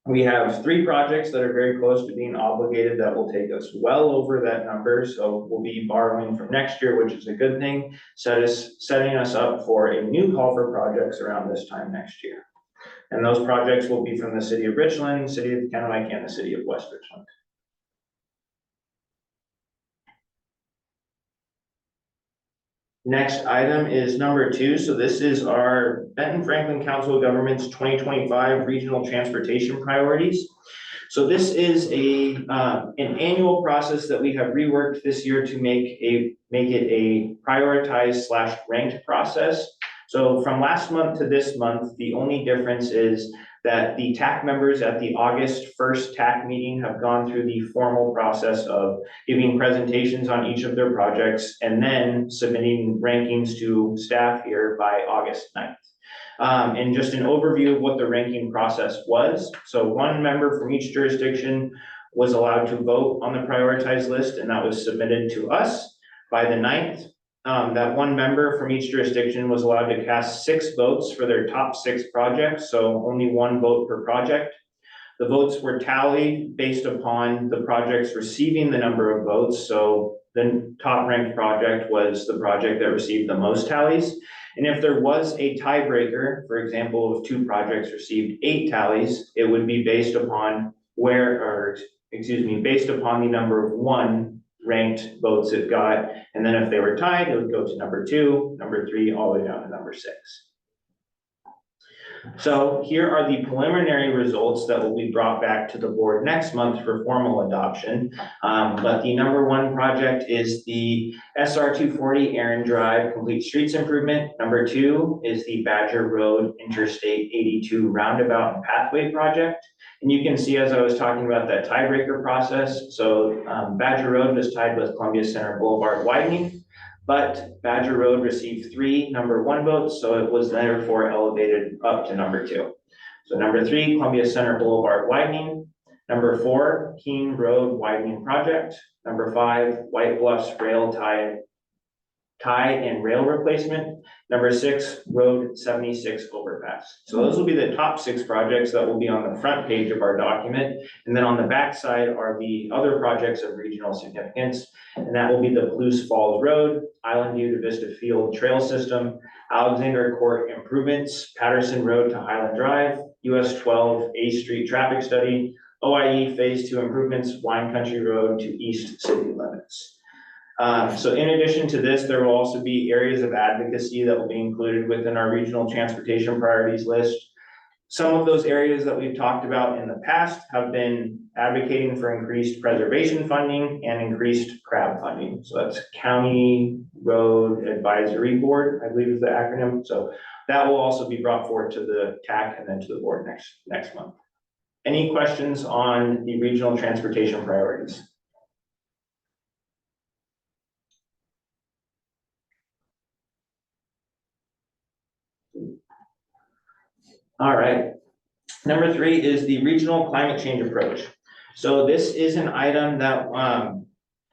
We have 3 projects that are very close to being obligated that will take us well over that number. So we'll be borrowing from next year, which is a good thing, setting us up for a new call for projects around this time next year. And those projects will be from the city of Richland, city of Kennewick, and the city of West Richland. Next item is number 2. So this is our Benton-Franklin Council of Governments 2025 Regional Transportation Priorities. So this is an annual process that we have reworked this year to make it a prioritized / ranked process. So from last month to this month, the only difference is that the TAC members at the August 1st TAC meeting have gone through the formal process of giving presentations on each of their projects and then submitting rankings to staff here by August 9th. And just an overview of what the ranking process was. So 1 member from each jurisdiction was allowed to vote on the prioritized list, and that was submitted to us by the 9th. That 1 member from each jurisdiction was allowed to cast 6 votes for their top 6 projects, so only 1 vote per project. The votes were tallied based upon the projects receiving the number of votes, so the top ranked project was the project that received the most tallies. And if there was a tiebreaker, for example, if 2 projects received 8 tallies, it would be based upon based upon the number of 1 ranked votes it got. And then if they were tied, it would go to number 2, number 3, all the way down to number 6. So here are the preliminary results that will be brought back to the board next month for formal adoption. But the number 1 project is the SR 240 Aaron Drive Complete Streets Improvement. Number 2 is the Badger Road Interstate 82 Roundabout and Pathway Project. And you can see, as I was talking about that tiebreaker process, so Badger Road was tied with Columbia Center Boulevard widening, but Badger Road received 3 number 1 votes, so it was therefore elevated up to number 2. So number 3, Columbia Center Boulevard widening. Number 4, Keene Road widening project. Number 5, White Bluffs rail tie and rail replacement. Number 6, Road 76 overpass. So those will be the top 6 projects that will be on the front page of our document. And then on the back side are the other projects of regional significance. And that will be the Palouse Falls Road, Island View to Vista Field Trail System, Alexander Court improvements, Patterson Road to Highland Drive, US 12 A Street traffic study, OIE Phase 2 improvements, Wine Country Road to East City Limits. So in addition to this, there will also be areas of advocacy that will be included within our regional transportation priorities list. Some of those areas that we've talked about in the past have been advocating for increased preservation funding and increased CRAB funding. So that's County Road Advisory Board, I believe is the acronym. So that will also be brought forward to the TAC and then to the board next month. Any questions on the regional transportation priorities? All right. Number 3 is the regional climate change approach. So this is an item that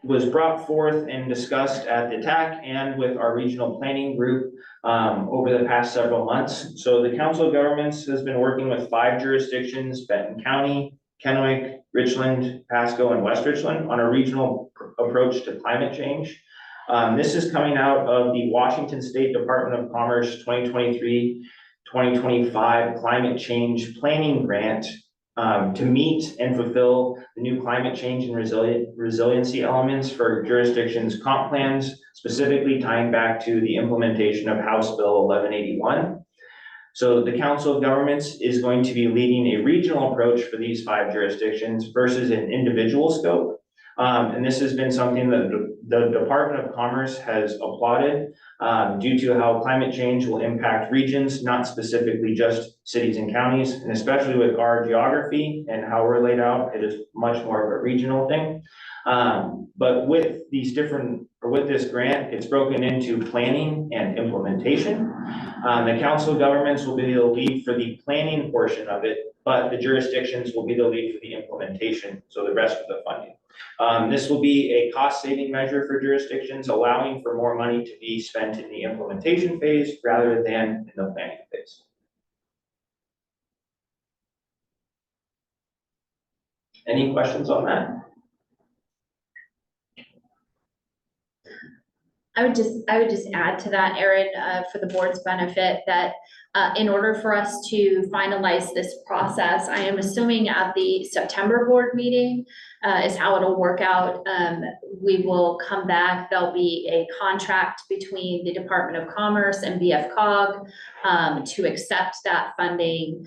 was brought forth and discussed at the TAC and with our regional planning group over the past several months. So the Council of Governments has been working with 5 jurisdictions, Benton County, Kennewick, Richland, Pasco, and West Richland on a regional approach to climate change. This is coming out of the Washington State Department of Commerce 2023-2025 Climate Change Planning Grant to meet and fulfill the new climate change and resiliency elements for jurisdictions' comp plans, specifically tying back to the implementation of House Bill 1181. So the Council of Governments is going to be leading a regional approach for these 5 jurisdictions versus an individual scope. And this has been something that the Department of Commerce has applauded due to how climate change will impact regions, not specifically just cities and counties, and especially with our geography and how we're laid out, it is much more of a regional thing. But with these with this grant, it's broken into planning and implementation. The Council of Governments will be the lead for the planning portion of it, but the jurisdictions will be the lead for the implementation, so the rest of the funding. This will be a cost-saving measure for jurisdictions, allowing for more money to be spent in the implementation phase rather than in the planning phase. Any questions on that? I would just add to that, Erin, for the board's benefit, that in order for us to finalize this process, I am assuming at the September board meeting is how it'll work out. We will come back. There'll be a contract between the Department of Commerce and BFCOG to accept that funding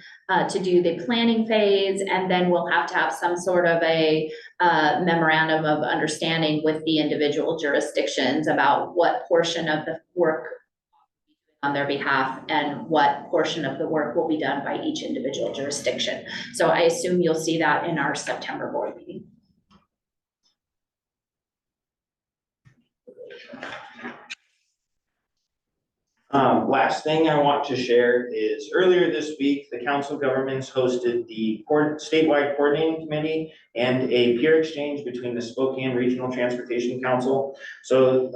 to do the planning phase, and then we'll have to have some sort of a memorandum of understanding with the individual jurisdictions about what portion of the work on their behalf and what portion of the work will be done by each individual jurisdiction. So I assume you'll see that in our September board meeting. Last thing I want to share is earlier this week, the Council of Governments hosted the statewide coordinating committee and a peer exchange between the Spokane Regional Transportation Council. So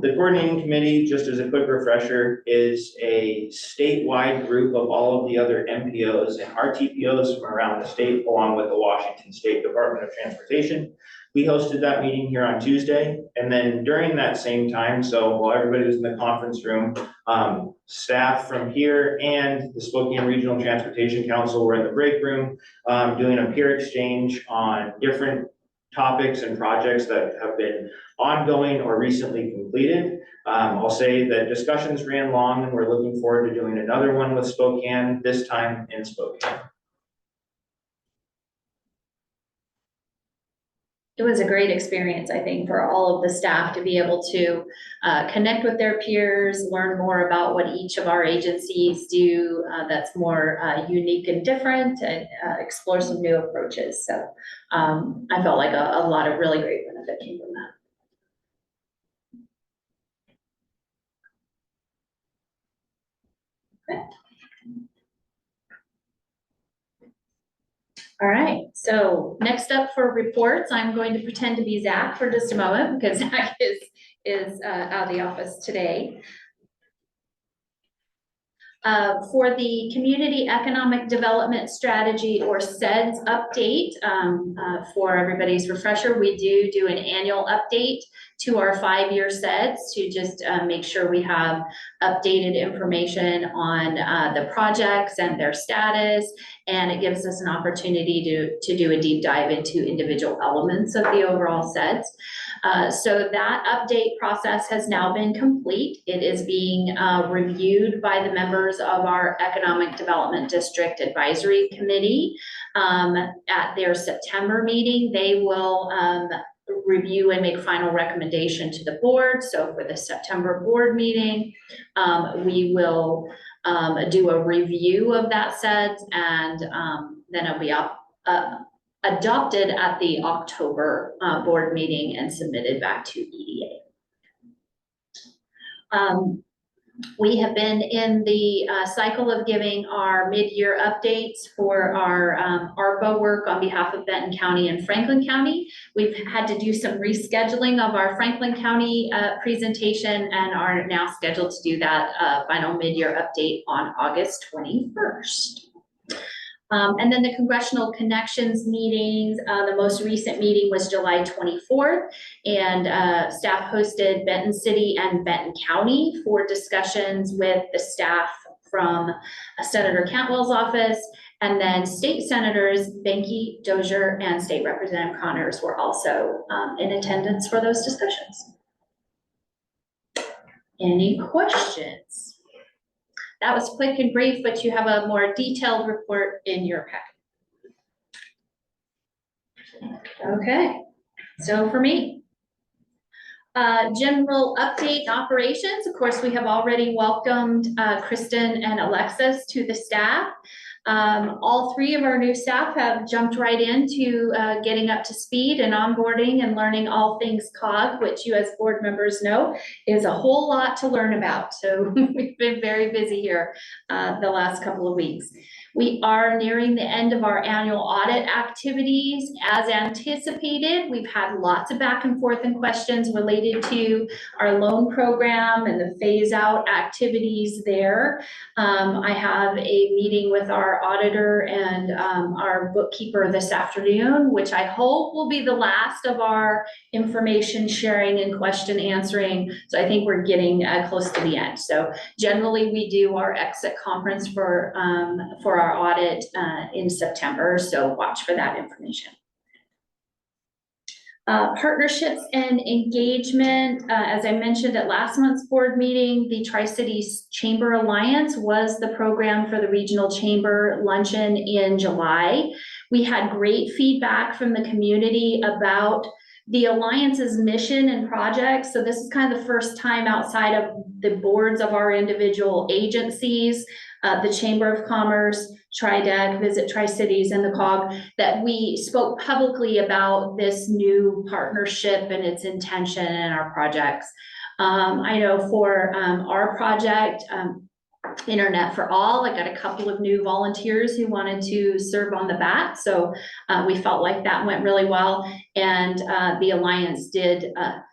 the coordinating committee, just as a quick refresher, is a statewide group of all of the other MPOs and RTPOs from around the state, along with the Washington State Department of Transportation. We hosted that meeting here on Tuesday, and then during that same time, so while everybody was in the conference room, staff from here and the Spokane Regional Transportation Council were in the break room doing a peer exchange on different topics and projects that have been ongoing or recently completed. I'll say that discussions ran long, and we're looking forward to doing another one with Spokane, this time in Spokane. It was a great experience, I think, for all of the staff to be able to connect with their peers, learn more about what each of our agencies do that's more unique and different, and explore some new approaches. So I felt like a lot of really great benefit came from that. Okay. All right, so next up for reports, I'm going to pretend to be Zach for just a moment because Zach is out of the office today. For the Community Economic Development Strategy, or CEDS update, for everybody's refresher, we do an annual update to our 5-year CEDS to just make sure we have updated information on the projects and their status, and it gives us an opportunity to do a deep dive into individual elements of the overall SEDS. So that update process has now been complete. It is being reviewed by the members of our Economic Development District Advisory Committee. At their September meeting, they will review and make final recommendation to the board. So for the September board meeting, we will do a review of that SEDS, and then it'll be adopted at the October board meeting and submitted back to EDA. We have been in the cycle of giving our mid-year updates for our ARPA work on behalf of Benton County and Franklin County. We've had to do some rescheduling of our Franklin County presentation and are now scheduled to do that final mid-year update on August 21st. And then the Congressional Connections meetings, the most recent meeting was July 24th, and staff hosted Benton City and Benton County for discussions with the staff from Senator Cantwell's office, and then state senators Benke, Dozier, and State Representative Connors were also in attendance for those discussions. Any questions? That was quick and brief, but you have a more detailed report in your packet. Okay, so for me, general update operations. Of course, we have already welcomed Kristen and Alexis to the staff. All three of our new staff have jumped right into getting up to speed and onboarding and learning all things COG, which you as board members know is a whole lot to learn about. So we've been very busy here the last couple of weeks. We are nearing the end of our annual audit activities. As anticipated, we've had lots of back and forth and questions related to our loan program and the phase out activities there. I have a meeting with our auditor and our bookkeeper this afternoon, which I hope will be the last of our information sharing and question answering. So I think we're getting close to the end. So generally we do our exit conference for our audit in September. So watch for that information. Partnerships and engagement, as I mentioned at last month's board meeting, the Tri-Cities Chamber Alliance was the program for the Regional Chamber Luncheon in July. We had great feedback from the community about the Alliance's mission and projects. So this is kind of the first time outside of the boards of our individual agencies, the Chamber of Commerce, TriDec, Visit Tri-Cities, and the COG, that we spoke publicly about this new partnership and its intention and our projects. I know for our project, Internet for All, I got a couple of new volunteers who wanted to serve on the BAT. So we felt like that went really well. And the Alliance did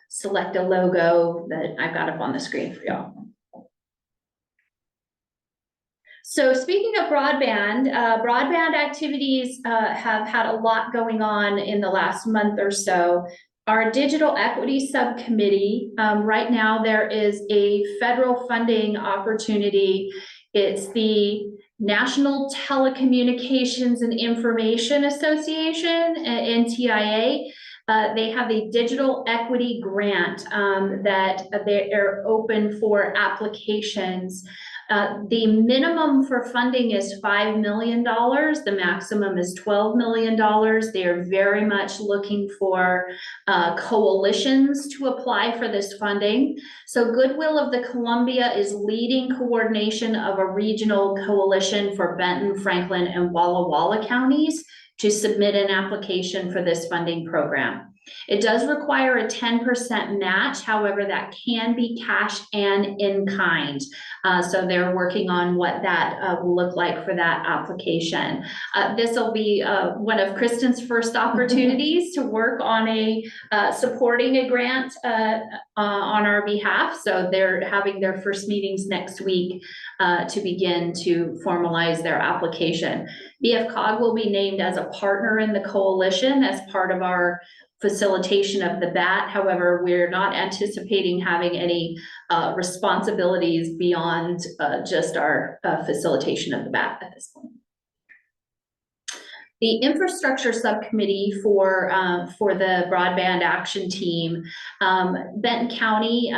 select a logo that I've got up on the screen for y'all. So speaking of broadband, broadband activities have had a lot going on in the last month or so. Our digital equity subcommittee, right now there is a federal funding opportunity. It's the National Telecommunications and Information Association, NTIA. They have a digital equity grant that they're open for applications. The minimum for funding is $5 million. The maximum is $12 million. They are very much looking for coalitions to apply for this funding. So Goodwill of the Columbia is leading coordination of a regional coalition for Benton, Franklin, and Walla Walla counties to submit an application for this funding program. It does require a 10% match. However, that can be cash and in kind. So they're working on what that will look like for that application. This will be one of Kristen's first opportunities to work on supporting a grant on our behalf. So they're having their first meetings next week to begin to formalize their application. BFCOG will be named as a partner in the coalition as part of our facilitation of the BAT. However, we're not anticipating having any responsibilities beyond just our facilitation of the BAT at this point. The infrastructure subcommittee for the broadband action team, Benton County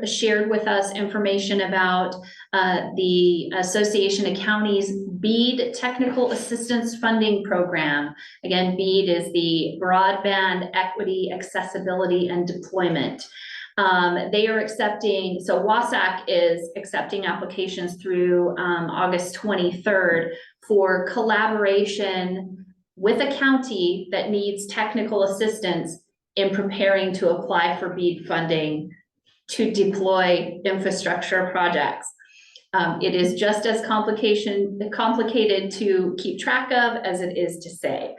shared with us information about the Association of Counties BEAD Technical Assistance Funding Program. Again, BEAD is the Broadband Equity, Accessibility, and Deployment. They are accepting, so WASAC is accepting applications through August 23rd for collaboration with a county that needs technical assistance in preparing to apply for BEAD funding to deploy infrastructure projects. It is just as complicated to keep track of as it is to say.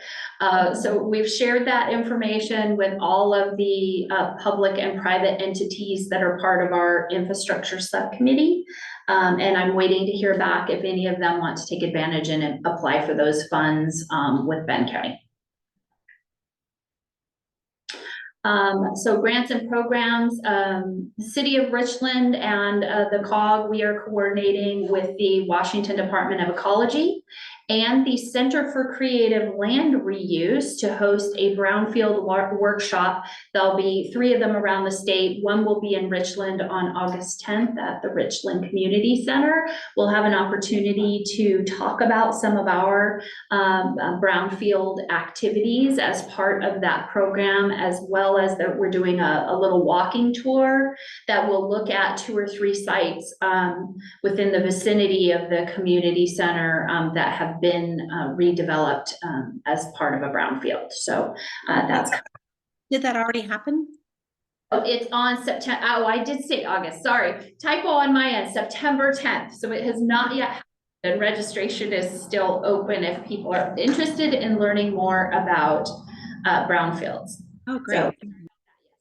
So we've shared that information with all of the public and private entities that are part of our infrastructure subcommittee. And I'm waiting to hear back if any of them want to take advantage and apply for those funds with Benton County. So grants and programs, the City of Richland and the COG, we are coordinating with the Washington Department of Ecology and the Center for Creative Land Reuse to host a brownfield workshop. There'll be 3 of them around the state. One will be in Richland on August 10th at the Richland Community Center. We'll have an opportunity to talk about some of our brownfield activities as part of that program, as well as that we're doing a little walking tour that will look at 2 or 3 sites within the vicinity of the community center that have been redeveloped as part of a brownfield. So that's. Did that already happen? Oh, it's on September. Oh, I did say August. Sorry, typo on my end. September 10th. So it has not yet happened. And registration is still open if people are interested in learning more about brownfields. Oh, great. So,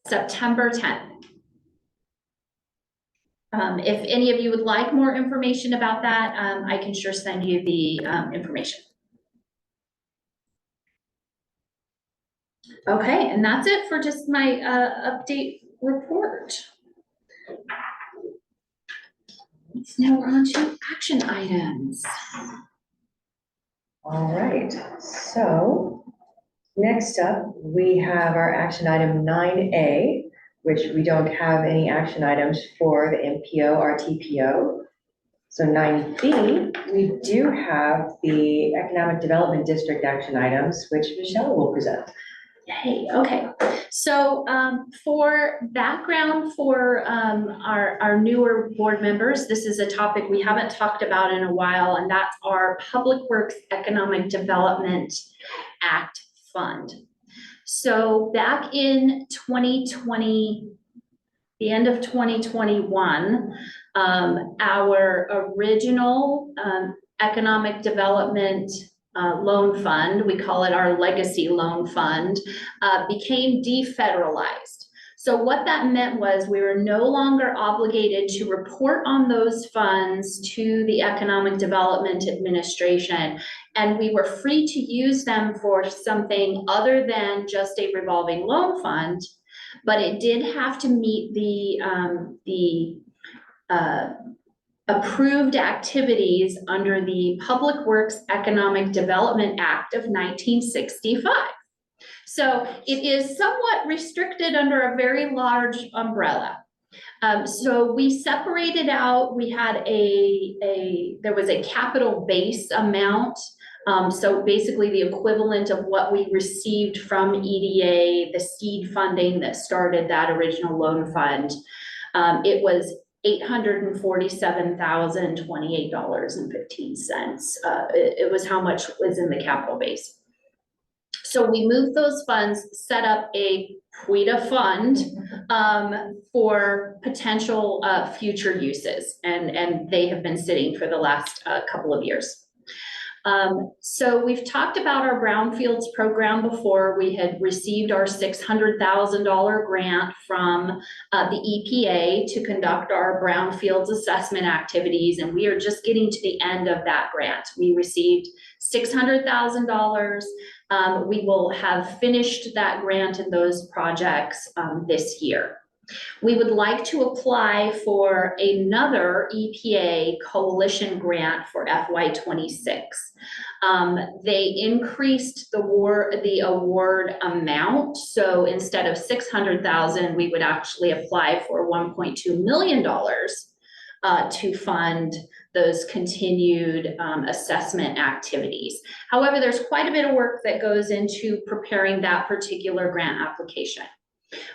September 10th. If any of you would like more information about that, I can sure send you the information. Okay, and that's it for just my update report. Now we're on to action items. All right, so next up, we have our action item 9A, which we don't have any action items for the MPO, RTPO. So 9B, we do have the Economic Development District action items, which Michelle will present. Yay, okay. So for background for our newer board members, this is a topic we haven't talked about in a while, and that's our Public Works Economic Development Act Fund. So back in 2020, the end of 2021, our original economic development loan fund, we call it our legacy loan fund, became defederalized. So what that meant was we were no longer obligated to report on those funds to the Economic Development Administration, and we were free to use them for something other than just a revolving loan fund, but it did have to meet the approved activities under the Public Works Economic Development Act of 1965. So it is somewhat restricted under a very large umbrella. So we separated out, we had there was a capital base amount. So basically the equivalent of what we received from EDA, the seed funding that started that original loan fund. It was $847,028.15. It was how much was in the capital base. So we moved those funds, set up a PWEDA fund for potential future uses, and they have been sitting for the last couple of years. So we've talked about our brownfields program before. We had received our $600,000 grant from the EPA to conduct our brownfields assessment activities, and we are just getting to the end of that grant. We received $600,000. We will have finished that grant and those projects this year. We would like to apply for another EPA coalition grant for FY '26. They increased the award amount, so instead of 600,000, we would actually apply for $1.2 million to fund those continued assessment activities. However, there's quite a bit of work that goes into preparing that particular grant application.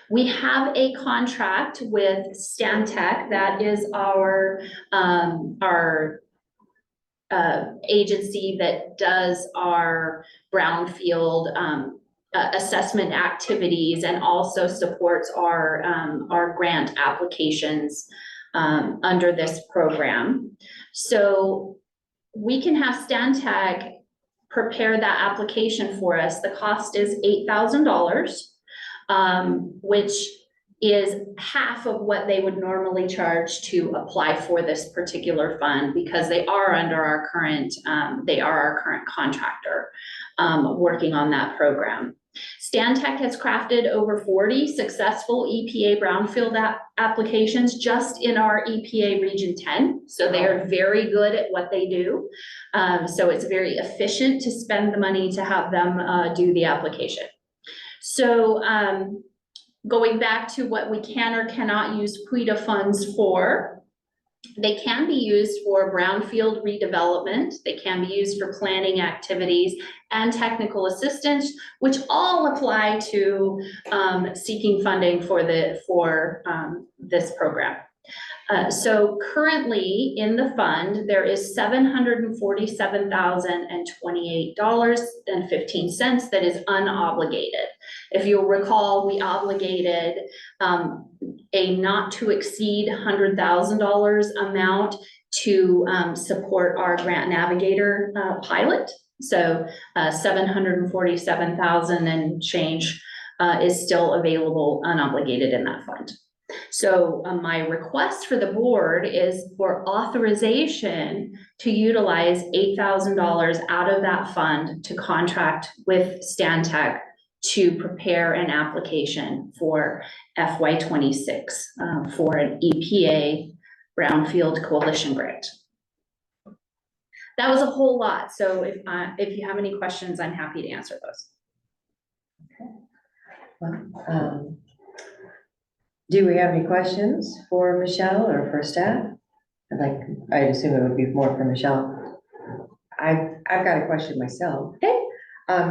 We have a contract with Stantec, that is our agency that does our brownfield assessment activities and also supports our grant applications under this program. So we can have Stantec prepare that application for us. The cost is $8,000, which is half of what they would normally charge to apply for this particular fund, because they are under our current, contractor working on that program. Stantec has crafted over 40 successful EPA brownfield applications just in our EPA Region 10. So they are very good at what they do. So it's very efficient to spend the money to have them do the application. So going back to what we can or cannot use PUIDA funds for, they can be used for brownfield redevelopment. They can be used for planning activities and technical assistance, which all apply to seeking funding for this program. So currently in the fund, there is $747,028.15 that is unobligated. If you'll recall, we obligated a not to exceed $100,000 amount to support our Grant Navigator pilot. So 747,000 and change is still available unobligated in that fund. So my request for the board is for authorization to utilize $8,000 out of that fund to contract with Stantec to prepare an application for FY '26 for an EPA Brownfield Coalition grant. That was a whole lot. So if you have any questions, I'm happy to answer those. Okay. Well, do we have any questions for Michelle or for staff? I assume it would be more for Michelle. I've got a question myself. Okay.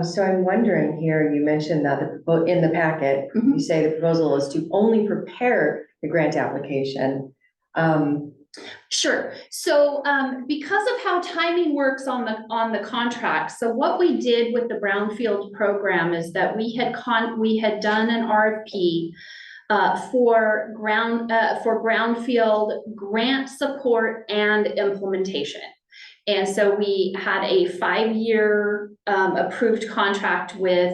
So I'm wondering here, you mentioned that in the packet, you say the proposal is to only prepare the grant application. Sure. So because of how timing works on the contract, so what we did with the brownfield program is that we had done an RFP for brownfield grant support and implementation. And so we had a 5-year approved contract with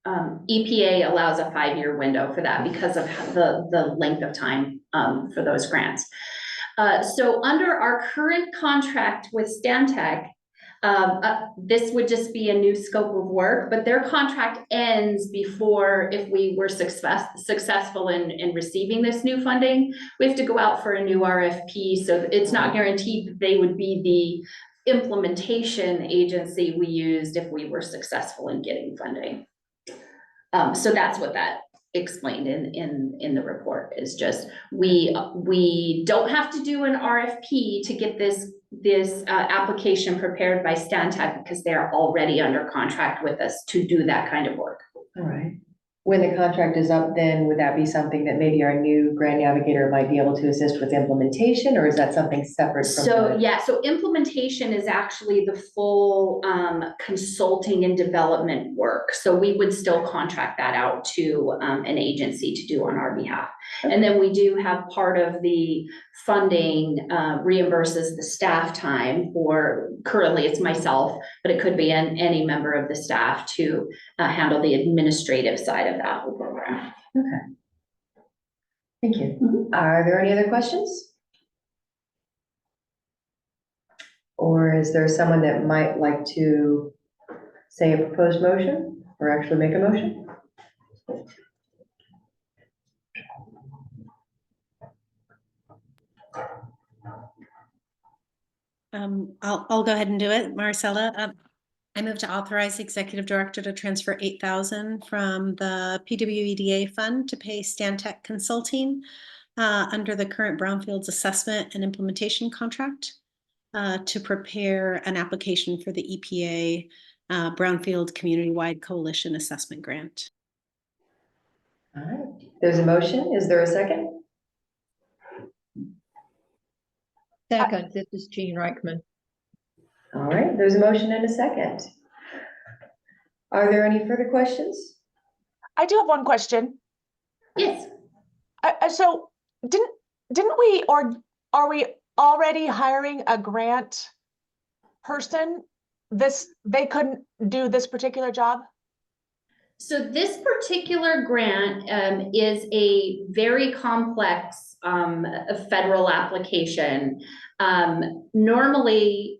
EPA. Allows a 5-year window for that because of the length of time for those grants. So under our current contract with Stantec, this would just be a new scope of work, but their contract ends before, if we were successful in receiving this new funding, we have to go out for a new RFP. So it's not guaranteed that they would be the implementation agency we used if we were successful in getting funding. So that's what that explained in the report, is just we don't have to do an RFP to get this application prepared by Stantec, because they're already under contract with us to do that kind of work. All right. When the contract is up, then would that be something that maybe our new grant navigator might be able to assist with implementation, or is that something separate from So yeah, so implementation is actually the full consulting and development work. So we would still contract that out to an agency to do on our behalf. Okay. And then we do have part of the funding reimburses the staff time, for currently it's myself, but it could be any member of the staff to handle the administrative side of that whole program. Okay. Thank you. Mm-hmm. Are there any other questions? Or is there someone that might like to say a proposed motion or actually make a motion? I'll go ahead and do it, Marcella. I move to authorize the executive director to transfer 8,000 from the PWEDA fund to pay Stantec Consulting under the current Brownfields assessment and implementation contract to prepare an application for the EPA Brownfield Community-Wide Coalition Assessment Grant. All right, there's a motion. Is there a second? Second, this is Jean Reichman. All right, there's a motion and a second. Are there any further questions? I do have one question. Yes. So didn't we, or are we already hiring a grant person? They couldn't do this particular job? So this particular grant is a very complex federal application. Normally,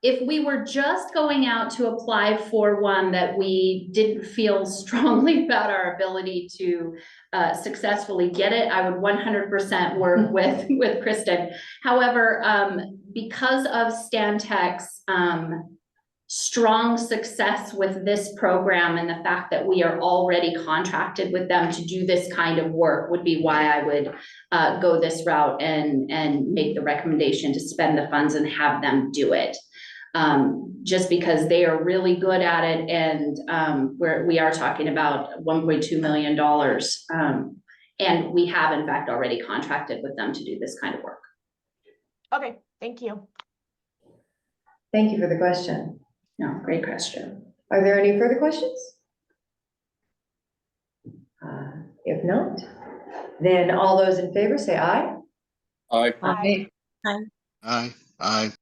if we were just going out to apply for one that we didn't feel strongly about our ability to successfully get it, I would 100% work with Kristen. However, because of Stantec's strong success with this program and the fact that we are already contracted with them to do this kind of work would be why I would go this route and make the recommendation to spend the funds and have them do it. Just because they are really good at it, and we are talking about $1.2 million. And we have in fact already contracted with them to do this kind of work. Okay, thank you. Thank you for the question. No, great question. Are there any further questions? If not, then all those in favor say aye. Aye. Aye. Aye. Aye.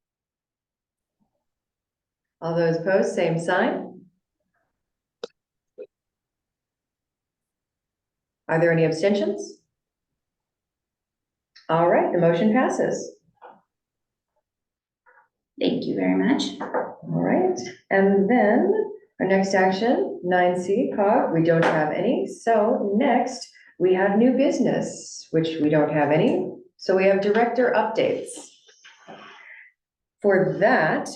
All those opposed, same sign. Are there any abstentions? All right, the motion passes. Thank you very much. All right, and then our next action, 9C, COG, we don't have any. So next, we have new business, which we don't have any. So we have director updates. For that,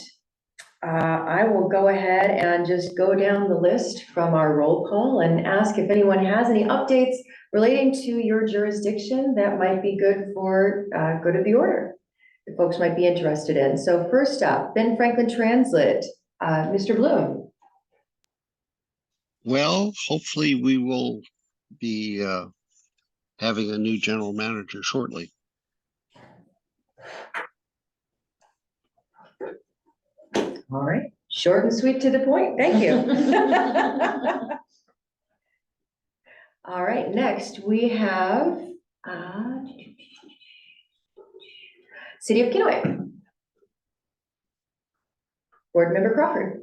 I will go ahead and just go down the list from our roll call and ask if anyone has any updates relating to your jurisdiction that might be good for good of the order, that folks might be interested in. So first up, Benton-Franklin Transit, Mr. Bloom. Well, hopefully we will be having a new general manager shortly. All right, short and sweet to the point. Thank you. All right, next we have City of Kennewick. Board Member Crawford.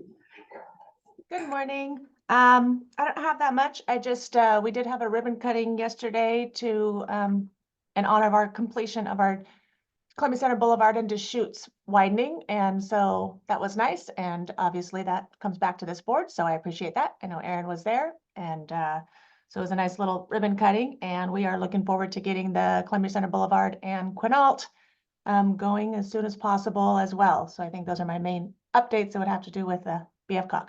Good morning. I don't have that much. I just, we did have a ribbon cutting yesterday to, in honor of our completion of our Columbia Center Boulevard and Deschutes widening. And so that was nice. And obviously that comes back to this board. So I appreciate that. I know Aaron was there. And so it was a nice little ribbon cutting. And we are looking forward to getting the Columbia Center Boulevard and Quinault going as soon as possible as well. So I think those are my main updates that would have to do with the BFCOG.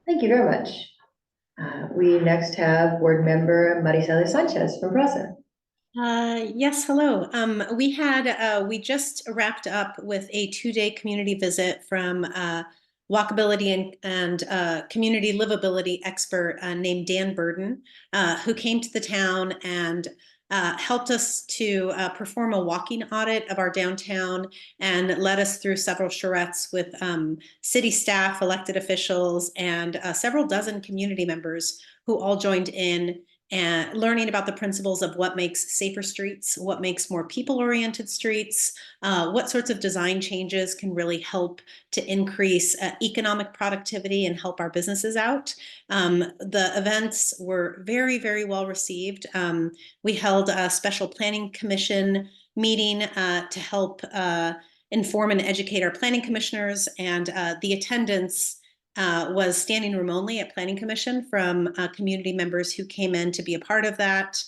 Thank you very much. We next have Board Member Maricela Sanchez from PRASA. Yes, hello. We just wrapped up with a 2-day community visit from walkability and community livability expert named Dan Burden, who came to the town and helped us to perform a walking audit of our downtown and led us through several charrettes with city staff, elected officials, and several dozen community members who all joined in and learning about the principles of what makes safer streets, what makes more people-oriented streets, what sorts of design changes can really help to increase economic productivity and help our businesses out. The events were very, very well received. We held a special planning commission meeting to help inform and educate our planning commissioners, and the attendance was standing room only at Planning Commission from community members who came in to be a part of that.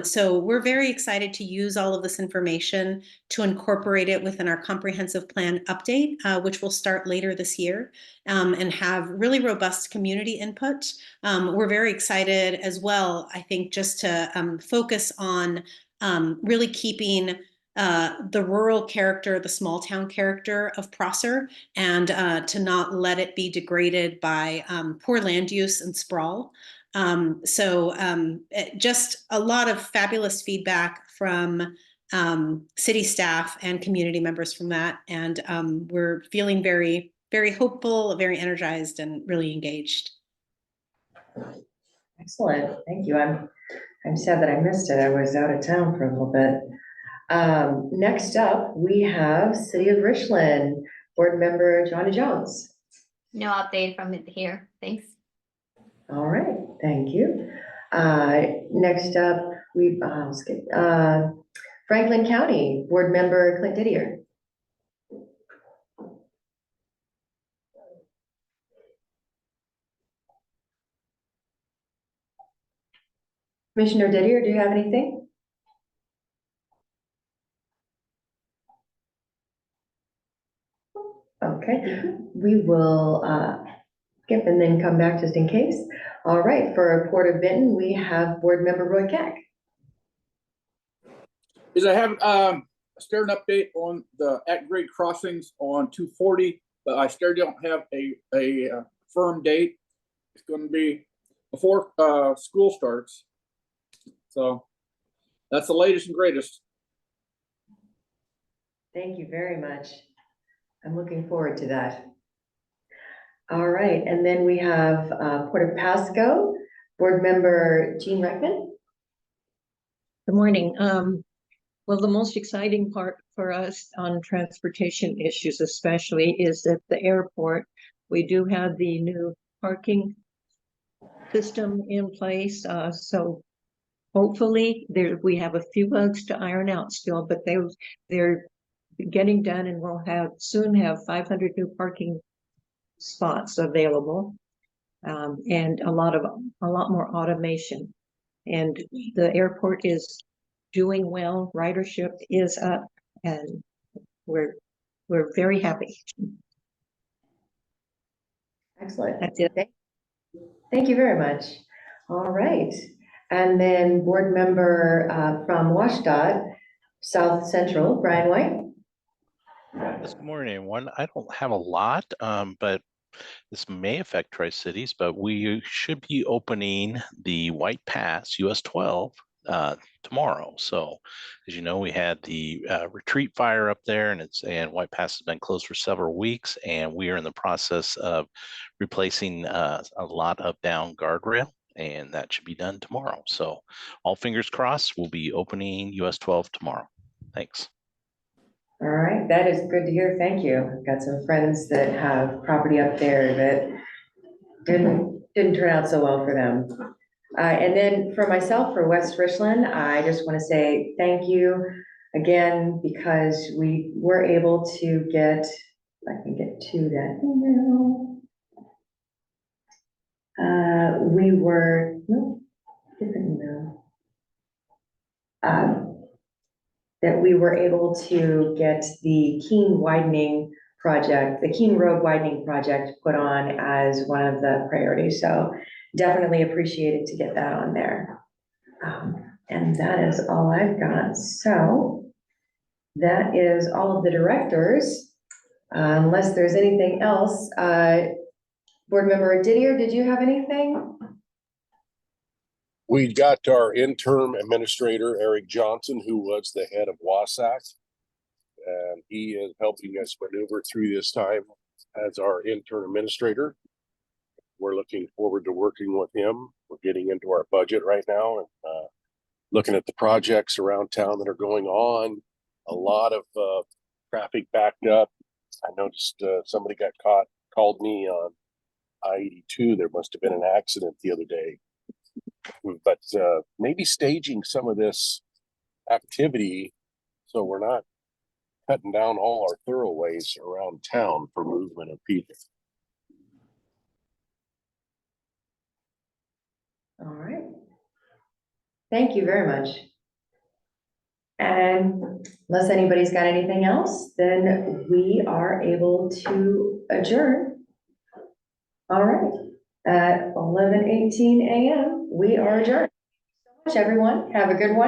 So we're very excited to use all of this information to incorporate it within our comprehensive plan update, which will start later this year, and have really robust community input. We're very excited as well, I think, just to focus on really keeping the rural character, the small town character of Prosser, and to not let it be degraded by poor land use and sprawl. Just a lot of fabulous feedback from city staff and community members from that. And we're feeling very, very hopeful, very energized, and really engaged. Excellent, thank you. I'm sad that I missed it. I was out of town for a little bit. Next up, we have City of Richland, Board Member Johnny Jones. No update from it here. Thanks. All right, thank you. Next up, I'll skip, Franklin County, Board Member Clint Didier. Commissioner Didier, do you have anything? Okay, we will skip and then come back just in case. All right, for Port of Benton, we have Board Member Roy Keck. I have started an update on the at-grade crossings on 240, but I still don't have a firm date. It's going to be before school starts. So that's the latest and greatest. Thank you very much. I'm looking forward to that. All right, and then we have Port of Pasco, Board Member Jean Reckman. Good morning. Well, the most exciting part for us on transportation issues especially is at the airport. We do have the new parking system in place. So hopefully we have a few bugs to iron out still, but they're getting done, and we'll soon have 500 new parking spots available, and a lot more automation. And the airport is doing well. Ridership is up, and we're very happy. Excellent. That's it. Thank you very much. All right, and then Board Member from WashDOT South Central, Brian White. Yes, good morning, everyone. I don't have a lot, but this may affect Tri-Cities, but we should be opening the White Pass US 12 tomorrow. So, as you know, we had the retreat fire up there, and White Pass has been closed for several weeks, and we are in the process of replacing a lot of down guardrail, and that should be done tomorrow. So, all fingers crossed, we'll be opening US 12 tomorrow. Thanks. All right, that is good to hear. Thank you. I've got some friends that have property up there that didn't turn out so well for them. And then for myself, for West Richland, I just want to say thank you again, because we were able to get, if I can get to that email. Different email. That we were able to get the Keene widening project, the Keene Road widening project put on as one of the priorities. So definitely appreciated to get that on there. And that is all I've got. So that is all of the directors. Unless there's anything else, Board Member Didier, did you have anything? We got our interim administrator, Eric Johnson, who was the head of Wasatch. And he is helping us maneuver through this time as our interim administrator. We're looking forward to working with him. We're getting into our budget right now and looking at the projects around town that are going on. A lot of traffic backed up. I noticed somebody called me on I-82. There must have been an accident the other day. But maybe staging some of this activity so we're not cutting down all our thoroughways around town for movement of people. All right. Thank you very much. And unless anybody's got anything else, then we are able to adjourn. All right, at 11:18 a.m., we are adjourned. Thank you so much, everyone. Have a good one.